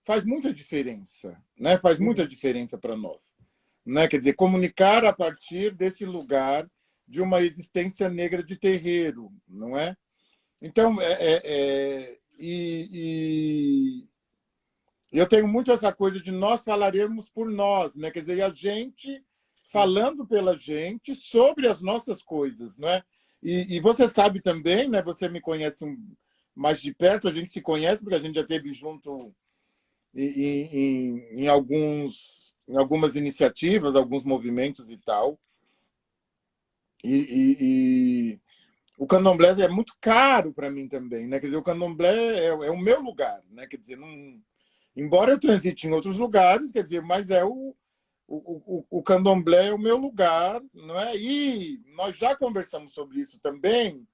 faz muita diferença, né? Faz muita Uhum. diferença para nós, né? Quer dizer, comunicar a partir desse lugar de uma existência negra de terreiro, não é? Então, eu tenho muito essa coisa de nós falaremos por nós, né? Quer dizer, a gente Sim. falando pela gente sobre as nossas coisas, não é? E você sabe também, né? Você me conhece mais de perto, a gente se conhece porque a gente já esteve junto em algumas iniciativas, alguns movimentos e tal. E o candomblé é muito caro para mim também, né? Quer dizer, o candomblé é o meu lugar, né? Quer dizer, não, embora eu transite em outros lugares, quer dizer, mas o candomblé é o meu lugar, não é? E nós já conversamos sobre isso também,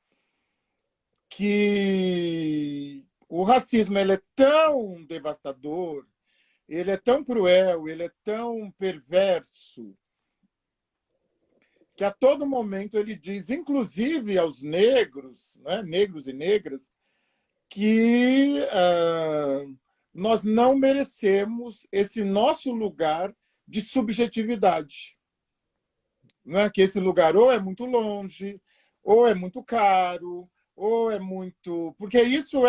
que o racismo ele é tão devastador, ele é tão cruel, ele é tão perverso, que a todo momento ele diz, inclusive aos negros, né, negros e negras, que nós não merecemos esse nosso lugar de subjetividade. Não é? Que esse lugar ou é muito longe, ou é muito caro, ou é muito. Porque isso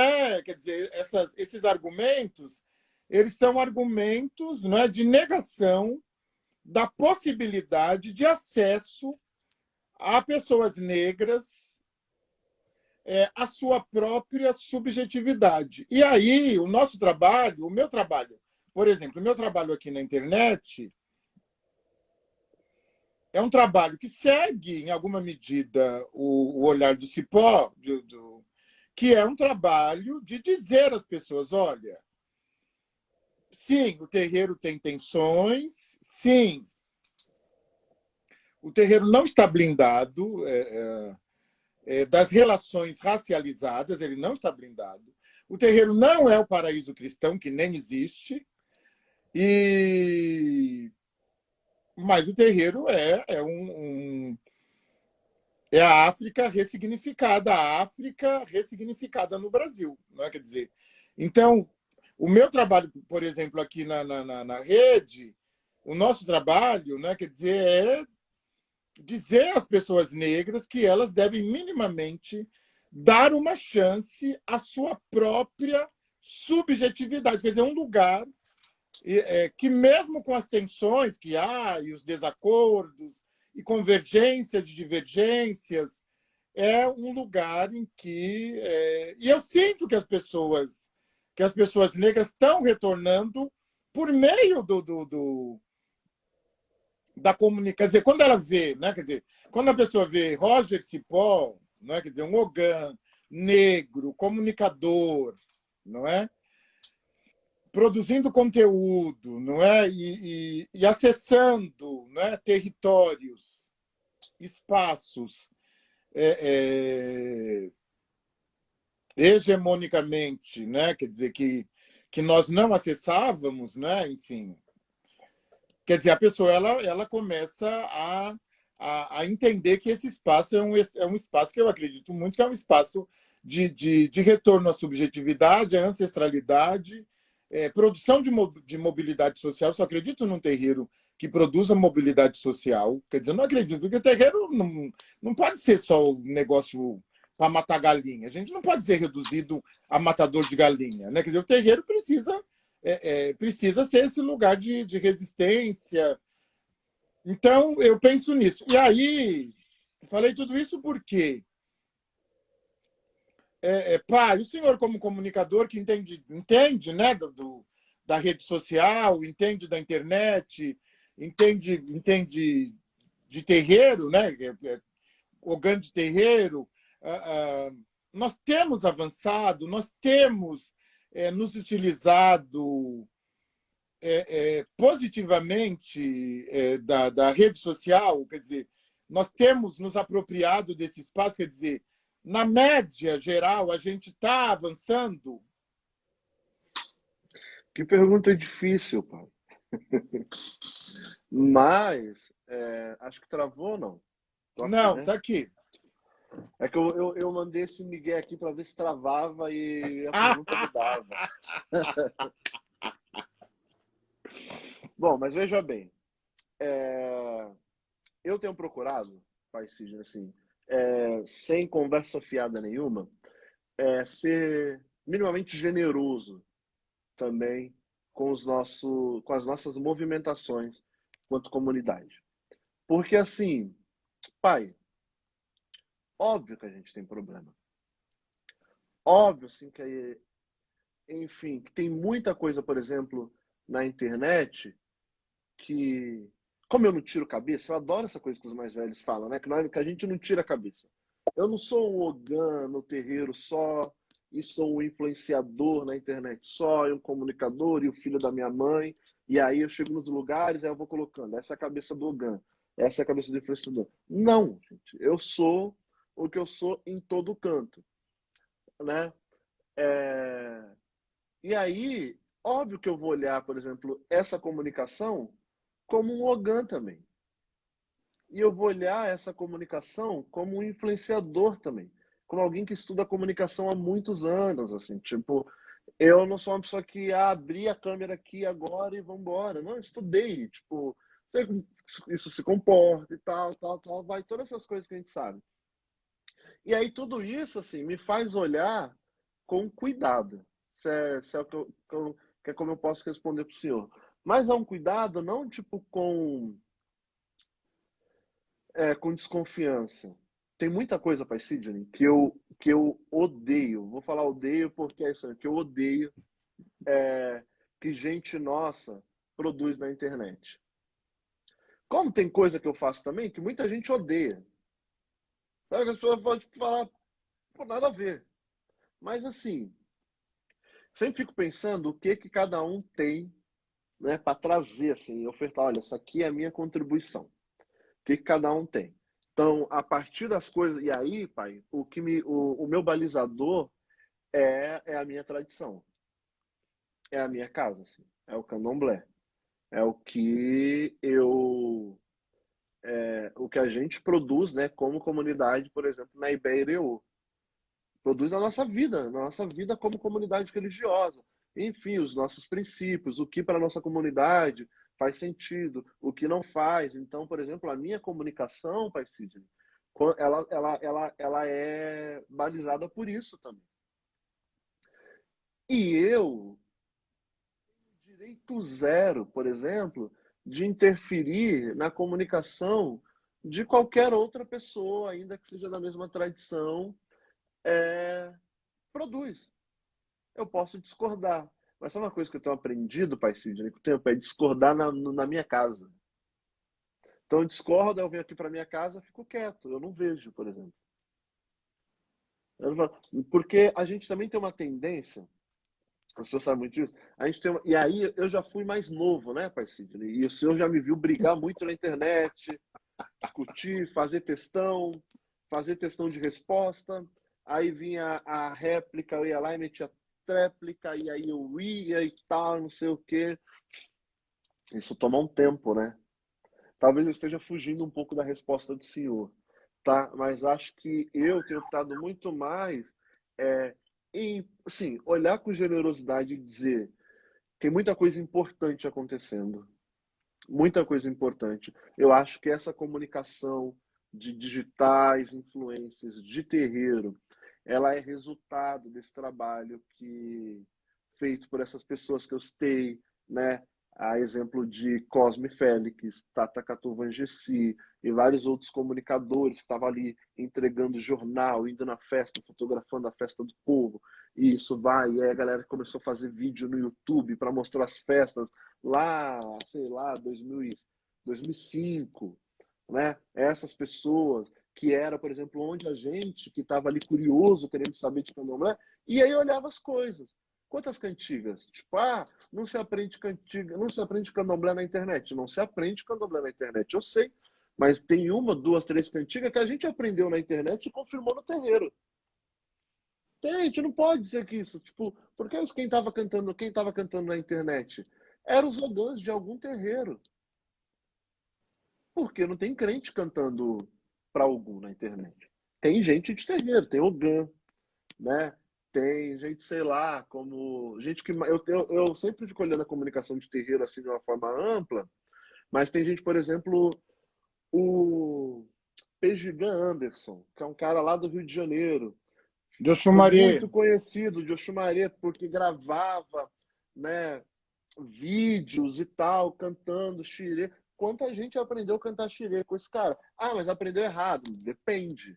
quer dizer, esses argumentos, eles são argumentos, não é, de negação da possibilidade de acesso a pessoas negras a sua própria subjetividade. E aí, o nosso trabalho, o meu trabalho, por exemplo, o meu trabalho aqui na internet é um trabalho que segue, em alguma medida, o olhar do Cipó, que é um trabalho de dizer às pessoas, olha, sim, o terreiro tem tensões, sim, o terreiro não está blindado das relações racializadas, ele não está blindado. O terreiro não é o paraíso cristão, que nem existe, mas o terreiro é a África ressignificada, a África ressignificada no Brasil, não é? Quer dizer, então, o meu trabalho, por exemplo, aqui na rede, o nosso trabalho, né, quer dizer, é dizer às pessoas negras que elas devem minimamente dar uma chance à sua própria subjetividade, quer dizer, um lugar que mesmo com as tensões que há e os desacordos e convergência de divergências, é um lugar em que e eu sinto que as pessoas negras estão retornando por meio da comunicação. Quer dizer, quando ela vê, né? Quer dizer, quando a pessoa vê Roger Cipó, não é? Quer dizer, um Ogan negro, comunicador, não é? Produzindo conteúdo, não é? E acessando, não é? Territórios, espaços hegemonicamente, né? Quer dizer, que nós não acessávamos, né? Enfim. Quer dizer, a pessoa ela começa a entender que esse espaço é um espaço que eu acredito muito que é um espaço de retorno à subjetividade, à ancestralidade, produção de mobilidade social. Só acredito num terreiro que produza mobilidade social. Quer dizer, não acredito que o terreiro não pode ser só um negócio para matar galinha. A gente não pode ser reduzido a matador de galinha. Né? Quer dizer, o terreiro precisa ser esse lugar de resistência. Então, eu penso nisso. E aí, falei tudo isso porque, pai, o senhor, como comunicador que entende né, da rede social, entende da internet, entende de terreiro, né, Ogan de terreiro, nós temos avançado, nós temos nos utilizado positivamente da rede social, quer dizer, nós temos nos apropriado desse espaço, quer dizer, na média geral, a gente está avançando? Que pergunta difícil, pai. Mas, acho que travou, não? Tô aqui, Não, né? está aqui. É que eu mandei esse migué aqui para ver se travava e a pergunta mudava. Bom, mas veja bem. Eu tenho procurado, Pai Sidney, assim, sem conversa fiada nenhuma, ser minimamente generoso também com as nossas movimentações quanto comunidade. Porque, assim, pai, óbvio que a gente tem problema. Óbvio, assim, que, enfim, que tem muita coisa, por exemplo, na internet que, como eu não tiro cabeça, eu adoro essa coisa que os mais velhos falam, né? Que a gente não tira a cabeça. Eu não sou um Ogan no terreiro só, e sou um influenciador na internet só, e um comunicador, e o filho da minha mãe. E aí eu chego nos lugares, aí eu vou colocando, essa é a cabeça do Ogan, essa é a cabeça do influenciador. Não, gente, eu sou o que eu sou em todo canto, né? É... E aí, óbvio que eu vou olhar, por exemplo, essa comunicação como um Ogan também. E eu vou olhar essa comunicação como um influenciador também, como alguém que estuda comunicação há muitos anos, assim, tipo, eu não sou uma pessoa que abri a câmera aqui agora e vamos embora. Não, eu estudei, tipo, sei como isso se comporta e tal, tal, tal, vai todas essas coisas que a gente sabe. E aí tudo isso, assim, me faz olhar com cuidado. Se é o que é como eu posso responder para o senhor. Mas é um cuidado não, tipo, com desconfiança. Tem muita coisa, Pai Sidney, que eu odeio. Vou falar odeio porque é isso, que eu odeio que gente nossa produz na internet. Como tem coisa que eu faço também que muita gente odeia. Sabe, as pessoas podem falar, por nada a ver. Mas assim, sempre fico pensando o que cada um tem, né, para trazer, assim, ofertar. Olha, essa aqui é a minha contribuição. O que cada um tem. Então, a partir das coisas. E aí, pai, o meu balizador é a minha tradição. É a minha casa, assim, é o candomblé. É o que o que a gente produz, né, como comunidade, por exemplo, na Ibeireu. Produz na nossa vida como comunidade religiosa. Enfim, os nossos princípios, o que para a nossa comunidade faz sentido, o que não faz. Então, por exemplo, a minha comunicação, Pai Sidney, ela é balizada por isso também. E eu tenho direito zero, por exemplo, de interferir na comunicação de qualquer outra pessoa, ainda que seja da mesma tradição, produz. Eu posso discordar, Mas sabe uma coisa que eu tenho aprendido, Pai Sidney, com o tempo, é discordar na minha casa. Então eu discordo, eu venho aqui para minha casa, fico quieto, eu não vejo, por exemplo. Porque a gente também tem uma tendência, o senhor sabe muito disso, a gente tem uma, e aí eu já fui mais novo, né, Pai Sidney? E o senhor já me viu brigar muito na internet, discutir, fazer textão de resposta, aí vinha a réplica, eu ia lá e metia tréplica, e aí eu ia e tal, não sei o quê. Isso toma um tempo, né? Talvez eu esteja fugindo um pouco da resposta do senhor, tá? Mas acho que eu tenho optado muito mais em, assim, olhar com generosidade e dizer tem muita coisa importante acontecendo, muita coisa importante. Eu acho que essa comunicação de digitais, influências, de terreiro, ela é resultado desse trabalho que feito por essas pessoas que eu citei, né? A exemplo de Cosme Félix, Tata Catuvangessi e vários outros comunicadores que estavam ali entregando jornal, indo na festa, fotografando a festa do povo. E isso vai, e aí a galera começou a fazer vídeo no YouTube para mostrar as festas lá, sei lá, 2005, né? Essas pessoas que era, por exemplo, onde a gente que estava ali curioso, querendo saber de candomblé, e aí olhava as coisas. Quantas cantigas? Tipo, não se aprende cantiga, não se aprende candomblé na internet. Não se aprende candomblé na internet, eu sei. Mas tem uma, duas, três cantigas que a gente aprendeu na internet e confirmou no terreiro. Tem, a gente não pode dizer que isso, tipo, porque quem estava cantando na internet eram os ogãs de algum terreiro. Porque não tem crente cantando para algum na internet. Tem gente de terreiro, tem ogã, né? Tem gente, sei lá, como. Gente que. Eu sempre fico olhando a comunicação de terreiro assim de uma forma ampla, mas tem gente, por exemplo, o Pejigan Anderson, que é um cara lá do Rio de Janeiro, De Oxumaré. muito conhecido de Oxumaré, porque gravava, né, vídeos e tal, cantando xirê. Quanta gente aprendeu a cantar xirê com esse cara? Mas aprendeu errado. Depende.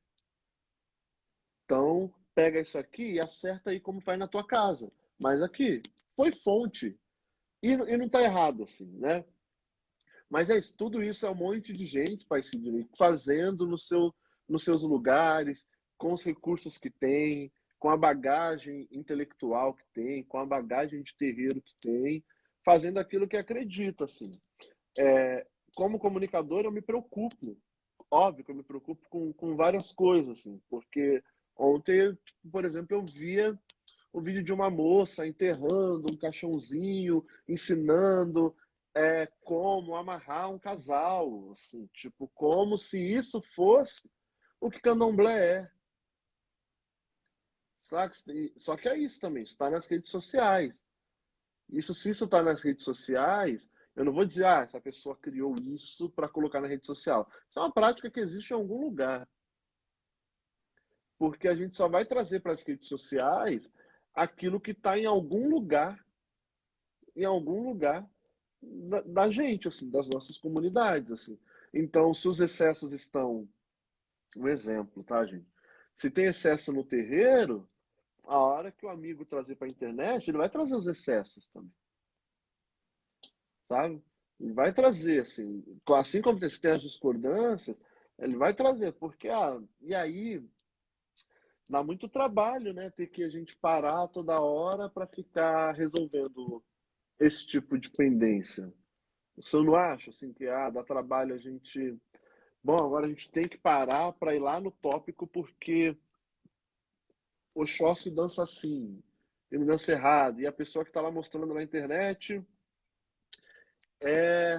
Então, pega isso aqui e acerta aí como faz na tua casa. Mas aqui, foi fonte. E não tá errado, assim, né? Mas é isso, tudo isso é um monte de gente, Pai Sidney, fazendo nos seus lugares, com os recursos que tem, com a bagagem intelectual que tem, com a bagagem de terreiro que tem, fazendo aquilo que acredita, assim. Como comunicador, eu me preocupo. Óbvio que eu me preocupo com várias coisas, assim, porque ontem, tipo, por exemplo, eu via o vídeo de uma moça enterrando um caixãozinho, ensinando como amarrar um casal, assim, tipo, como se isso fosse o que candomblé é. Sabe? Só que é isso também, isso está nas redes sociais. Se isso está nas redes sociais, eu não vou dizer, essa pessoa criou isso para colocar na rede social. Isso é uma prática que existe em algum lugar. Porque a gente só vai trazer para as redes sociais aquilo que está em algum lugar da gente, assim, das nossas comunidades, assim. Então, se os excessos estão, um exemplo, tá, gente? Se tem excesso no terreiro, a hora que o amigo trazer para a internet, ele vai trazer os excessos também, sabe? Ele vai trazer, assim como tem as discordâncias, ele vai trazer, porque, e aí dá muito trabalho, né? Ter que a gente parar toda hora para ficar resolvendo esse tipo de pendência. O senhor não acha assim que dá trabalho a gente. Bom, agora a gente tem que parar para ir lá no tópico porque Oxóssi dança assim, ele dança errado, e a pessoa que está lá mostrando na internet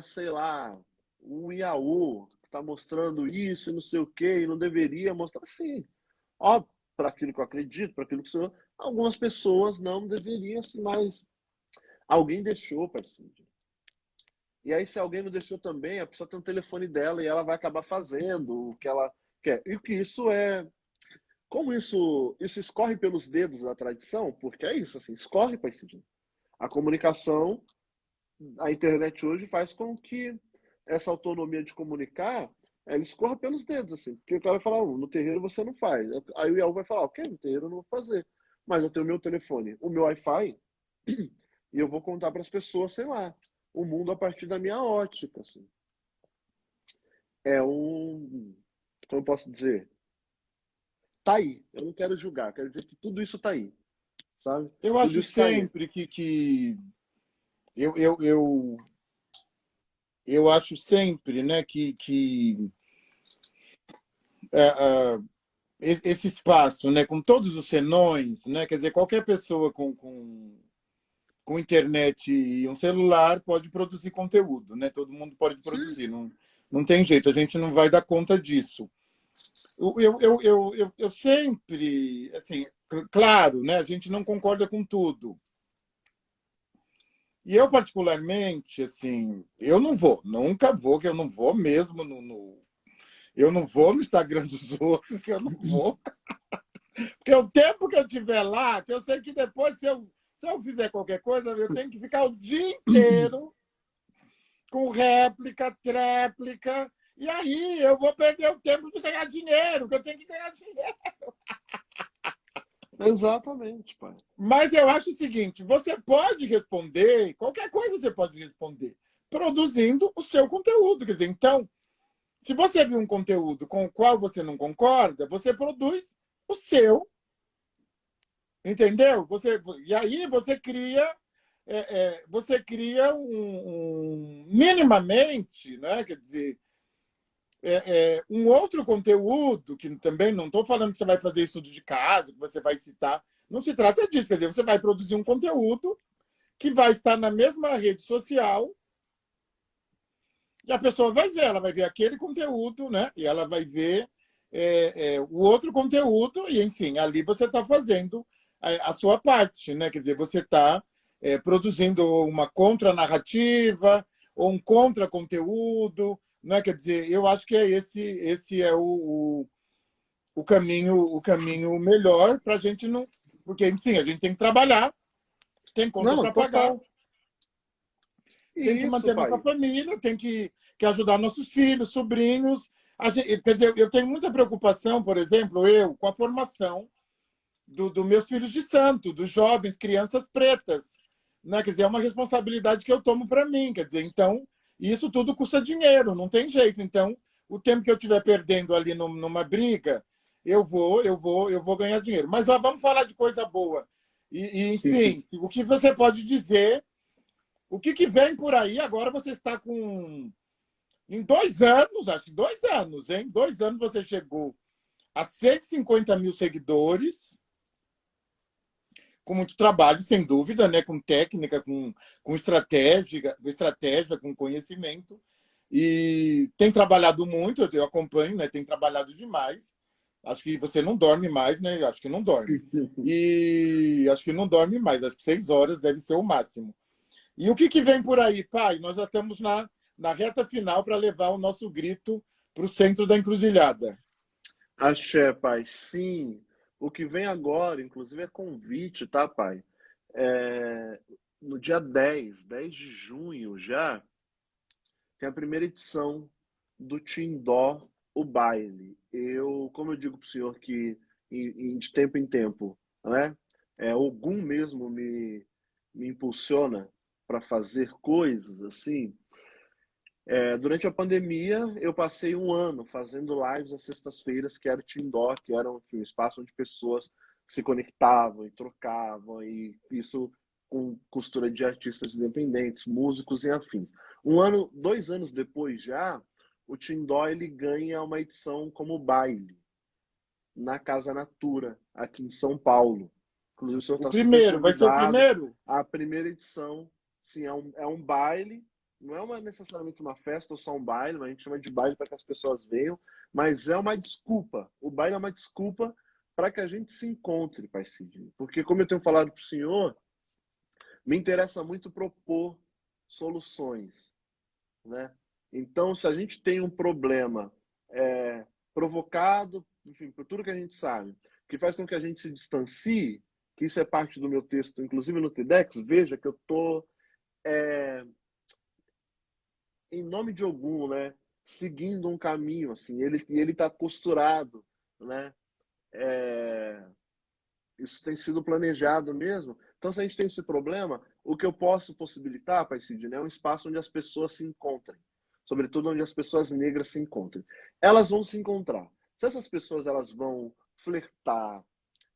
sei lá, um Iaô, que está mostrando isso e não sei o quê, e não deveria mostrar. Sim, ó, para aquilo que eu acredito, para aquilo que o senhor. Algumas pessoas não deveriam, assim, mas alguém deixou, parceiro. E aí, se alguém não deixou também, a pessoa tem o telefone dela e ela vai acabar fazendo o que ela quer. E o que isso é. Como isso escorre pelos dedos da tradição, porque é isso, assim, escorre, parceiro. A comunicação, a internet hoje faz com que essa autonomia de comunicar ela escorra pelos dedos, assim. Porque o cara vai falar, no terreiro você não faz. Aí o Iaú vai falar, ok, no terreiro eu não vou fazer. Mas eu tenho o meu telefone, o meu Wi-Fi, e eu vou contar para as pessoas, sei lá, o mundo a partir da minha ótica, assim. É um, como eu posso dizer? Tá aí. Eu não quero julgar, quero dizer que tudo isso tá aí, sabe? Eu Tudo acho isso tá aí. sempre que eu, eu, eu, eu acho sempre, né, que é, esse espaço, né, com todos os senões, né, quer dizer, qualquer pessoa com internet e um celular pode produzir conteúdo, né? Todo mundo pode Sim. produzir, não tem jeito, a gente não vai dar conta disso. Eu sempre, assim, claro, né, a gente não concorda com tudo. E eu, particularmente, assim, eu não vou, nunca vou, que eu não vou mesmo eu não vou no Instagram dos outros, que eu não vou. Porque o tempo que eu tiver lá, que eu sei que depois, se eu fizer qualquer coisa, eu tenho que ficar o dia inteiro com réplica, tréplica, e aí eu vou perder o tempo de ganhar dinheiro, que eu tenho que ganhar dinheiro. Exatamente, pai. Mas eu acho o seguinte: você pode responder, qualquer coisa você pode responder, produzindo o seu conteúdo. Quer dizer, então, se você viu um conteúdo com o qual você não concorda, você produz o seu, entendeu? E aí você cria minimamente, né? Quer dizer, um outro conteúdo, que também não estou falando que você vai fazer estudo de caso, que você vai citar, não se trata disso, quer dizer, você vai produzir um conteúdo que vai estar na mesma rede social e a pessoa vai ver, ela vai ver aquele conteúdo, né? E ela vai ver o outro conteúdo, e enfim, ali você está fazendo a sua parte, né? Quer dizer, você está produzindo uma contranarrativa ou um contra-conteúdo, né? Quer dizer, eu acho que esse é o caminho melhor para a gente não. Porque, enfim, a gente tem que trabalhar, tem conta Não, para pagar, total. tem que Isso, manter nossa pai. família, tem que ajudar nossos filhos, sobrinhos. Quer dizer, eu tenho muita preocupação, por exemplo, eu, com a formação dos meus filhos de santo, dos jovens, crianças pretas. Né? Quer dizer, é uma responsabilidade que eu tomo para mim. Quer dizer, então, isso tudo custa dinheiro, não tem jeito. Então, o tempo que eu estiver perdendo ali numa briga, eu vou ganhar dinheiro. Mas ó, vamos falar de coisa boa. Enfim, o que você pode dizer, o que vem por aí? Agora você está com. Em 2 anos, acho que 2 anos, hein? 2 anos você chegou a 150 mil seguidores, com muito trabalho, sem dúvida, né? Com técnica, estratégia, com conhecimento. E tem trabalhado muito, eu acompanho, né? Tem trabalhado demais. Acho que você não dorme mais, né? Acho que não dorme. E acho que não dorme mais, acho que 6 horas deve ser o máximo. E o que vem por aí, pai? Nós já estamos na reta final para levar o nosso grito para o centro da encruzilhada. Axé, pai. Sim. O que vem agora, inclusive, é convite, tá, pai? É, no dia 10 de junho já, tem a primeira edição do Tindó, o baile. Como eu digo para o senhor que de tempo em tempo, né? Ogum mesmo me impulsiona para fazer coisas assim. Durante a pandemia, eu passei um ano fazendo lives às sextas-feiras, que era o Tindó, que era enfim, um espaço onde pessoas se conectavam e trocavam, e isso com costura de artistas independentes, músicos e afins. 2 anos depois já, o Tindó ele ganha uma edição como baile na Casa Natura, aqui em São Paulo. Inclusive, o senhor O está super primeiro, vai ser o convidado. primeiro? A primeira edição, sim, é um baile. Não é necessariamente uma festa ou só um baile, mas a gente chama de baile para que as pessoas venham. Mas é uma desculpa. O baile é uma desculpa para que a gente se encontre, Pai Sidney. Porque, como eu tenho falado para o senhor, me interessa muito propor soluções, né? Então, se a gente tem um problema provocado, enfim, por tudo que a gente sabe, que faz com que a gente se distancie, que isso é parte do meu texto, inclusive no TEDx, veja que eu estou, em nome de algum, né, seguindo um caminho, assim, ele está costurado, né? É, isso tem sido planejado mesmo, Então, se a gente tem esse problema, o que eu posso possibilitar, Pai Sidney, é um espaço onde as pessoas se encontrem, sobretudo onde as pessoas negras se encontrem. Elas vão se encontrar. Se essas pessoas elas vão flertar,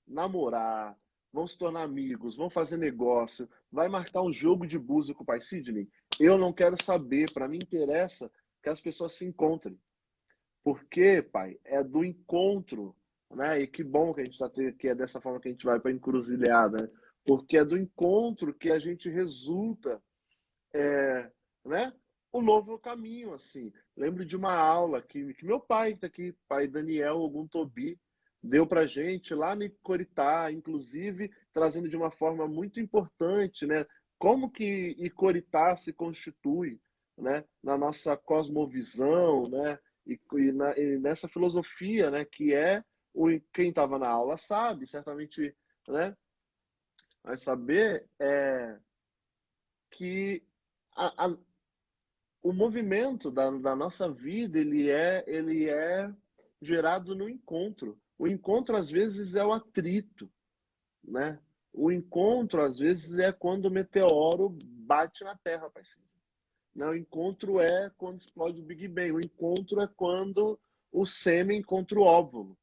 namorar, vão se tornar amigos, vão fazer negócio, vai marcar um jogo de búzio com o Pai Sidney, eu não quero saber. Para mim interessa que as pessoas se encontrem. Porque, pai, é do encontro, né? E que bom que a gente está tendo, que é dessa forma que a gente vai para a encruzilhada, né? Porque é do encontro que a gente resulta, né? O novo caminho, assim. Lembro de uma aula que meu pai, tá aqui, pai Daniel Oguntobi, deu para gente lá no Icoritá, inclusive trazendo de uma forma muito importante, né? Como que Icoritá se constitui, né? Na nossa cosmovisão, né? E nessa filosofia, né? Que é quem estava na aula sabe, certamente, né? Vai saber que a, o movimento da nossa vida ele é gerado no encontro. O encontro às vezes é o atrito, né? O encontro às vezes é quando o meteoro bate na Terra, parceiro. Não, o encontro é quando explode o Big Bang. O encontro é quando o sêmen encontra o óvulo,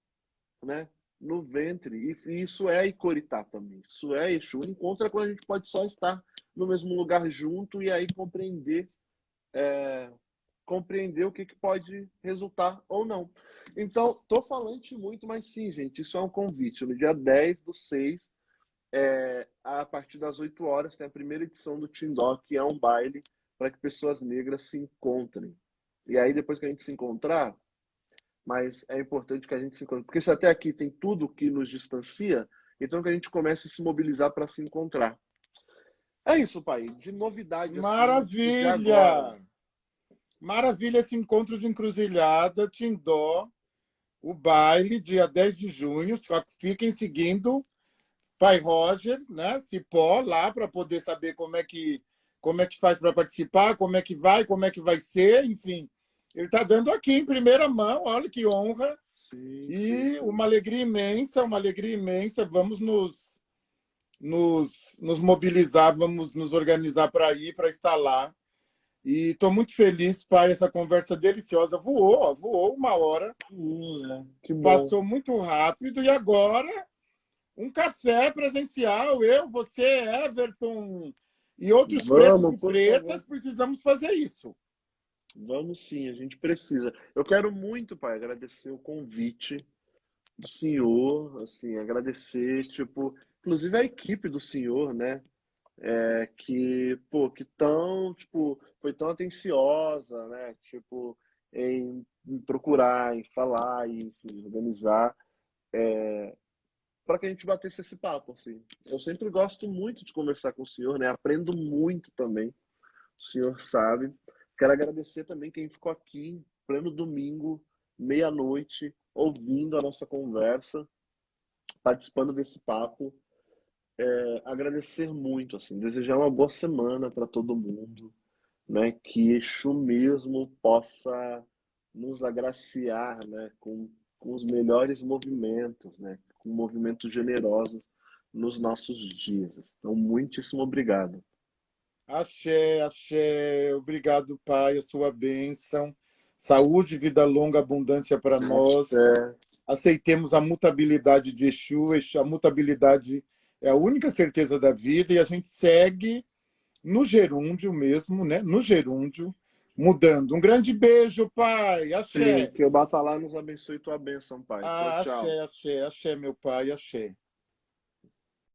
né? No ventre. E isso é Icoritá também. Isso é Exu. O encontro é quando a gente pode só estar no mesmo lugar junto e aí compreender o que pode resultar ou não. Então, tô falante muito, mas sim, gente, isso é um convite. No dia 10/6, a partir das 8 horas, tem a primeira edição do Tindó, que é um baile para que pessoas negras se encontrem. E aí, depois que a gente se encontrar, mas é importante que a gente se encontre. Porque se até aqui tem tudo que nos distancia, então que a gente comece a se mobilizar para se encontrar. É isso, pai. De novidade, assim, de agora. Maravilha! Maravilha esse encontro de encruzilhada, Tindó, o baile, dia 10 de junho. Só que fiquem seguindo Pai Roger, né? Cipó, lá para poder saber como é que faz para participar, como é que vai ser, enfim. Ele está dando aqui em primeira mão, olha que honra. Sim, sim, E sim. uma alegria imensa, uma alegria imensa. Vamos nos mobilizar, vamos nos organizar para ir, para estar lá. E estou muito feliz, pai, essa conversa deliciosa. Voou, ó, voou uma hora, Que bom. passou muito rápido. E agora, um café presencial. Eu, você, Everton e outros pretos Vamos, e por favor. pretas, precisamos fazer isso. Vamos sim, a gente precisa. Eu quero muito, pai, agradecer o convite do senhor, assim, agradecer, tipo, inclusive a equipe do senhor, né? Que, pô, que tão, tipo, foi tão atenciosa, né? Tipo, em procurar, em falar, e enfim, organizar, para que a gente batesse esse papo, assim. Eu sempre gosto muito de conversar com o senhor, né? Aprendo muito também, o senhor sabe. Quero agradecer também quem ficou aqui, em pleno domingo, meia-noite, ouvindo a nossa conversa, participando desse papo. Agradecer muito, assim, desejar uma boa semana para todo mundo, né? Que Exu mesmo possa nos agraciar, né? Com os melhores movimentos, né? Com movimentos generosos nos nossos dias. Então, muitíssimo obrigado. Axé, axé. Obrigado, pai, a sua bênção. Saúde, vida longa, abundância para nós. Axé. Aceitemos a mutabilidade de Exu. A mutabilidade é a única certeza da vida e a gente segue no gerúndio mesmo, né? No gerúndio, mudando. Um grande beijo, pai. Sim, Axé. que o Batalá nos abençoe tua bênção, pai. Tchau, Ah, tchau. axé, axé, axé, meu pai, axé.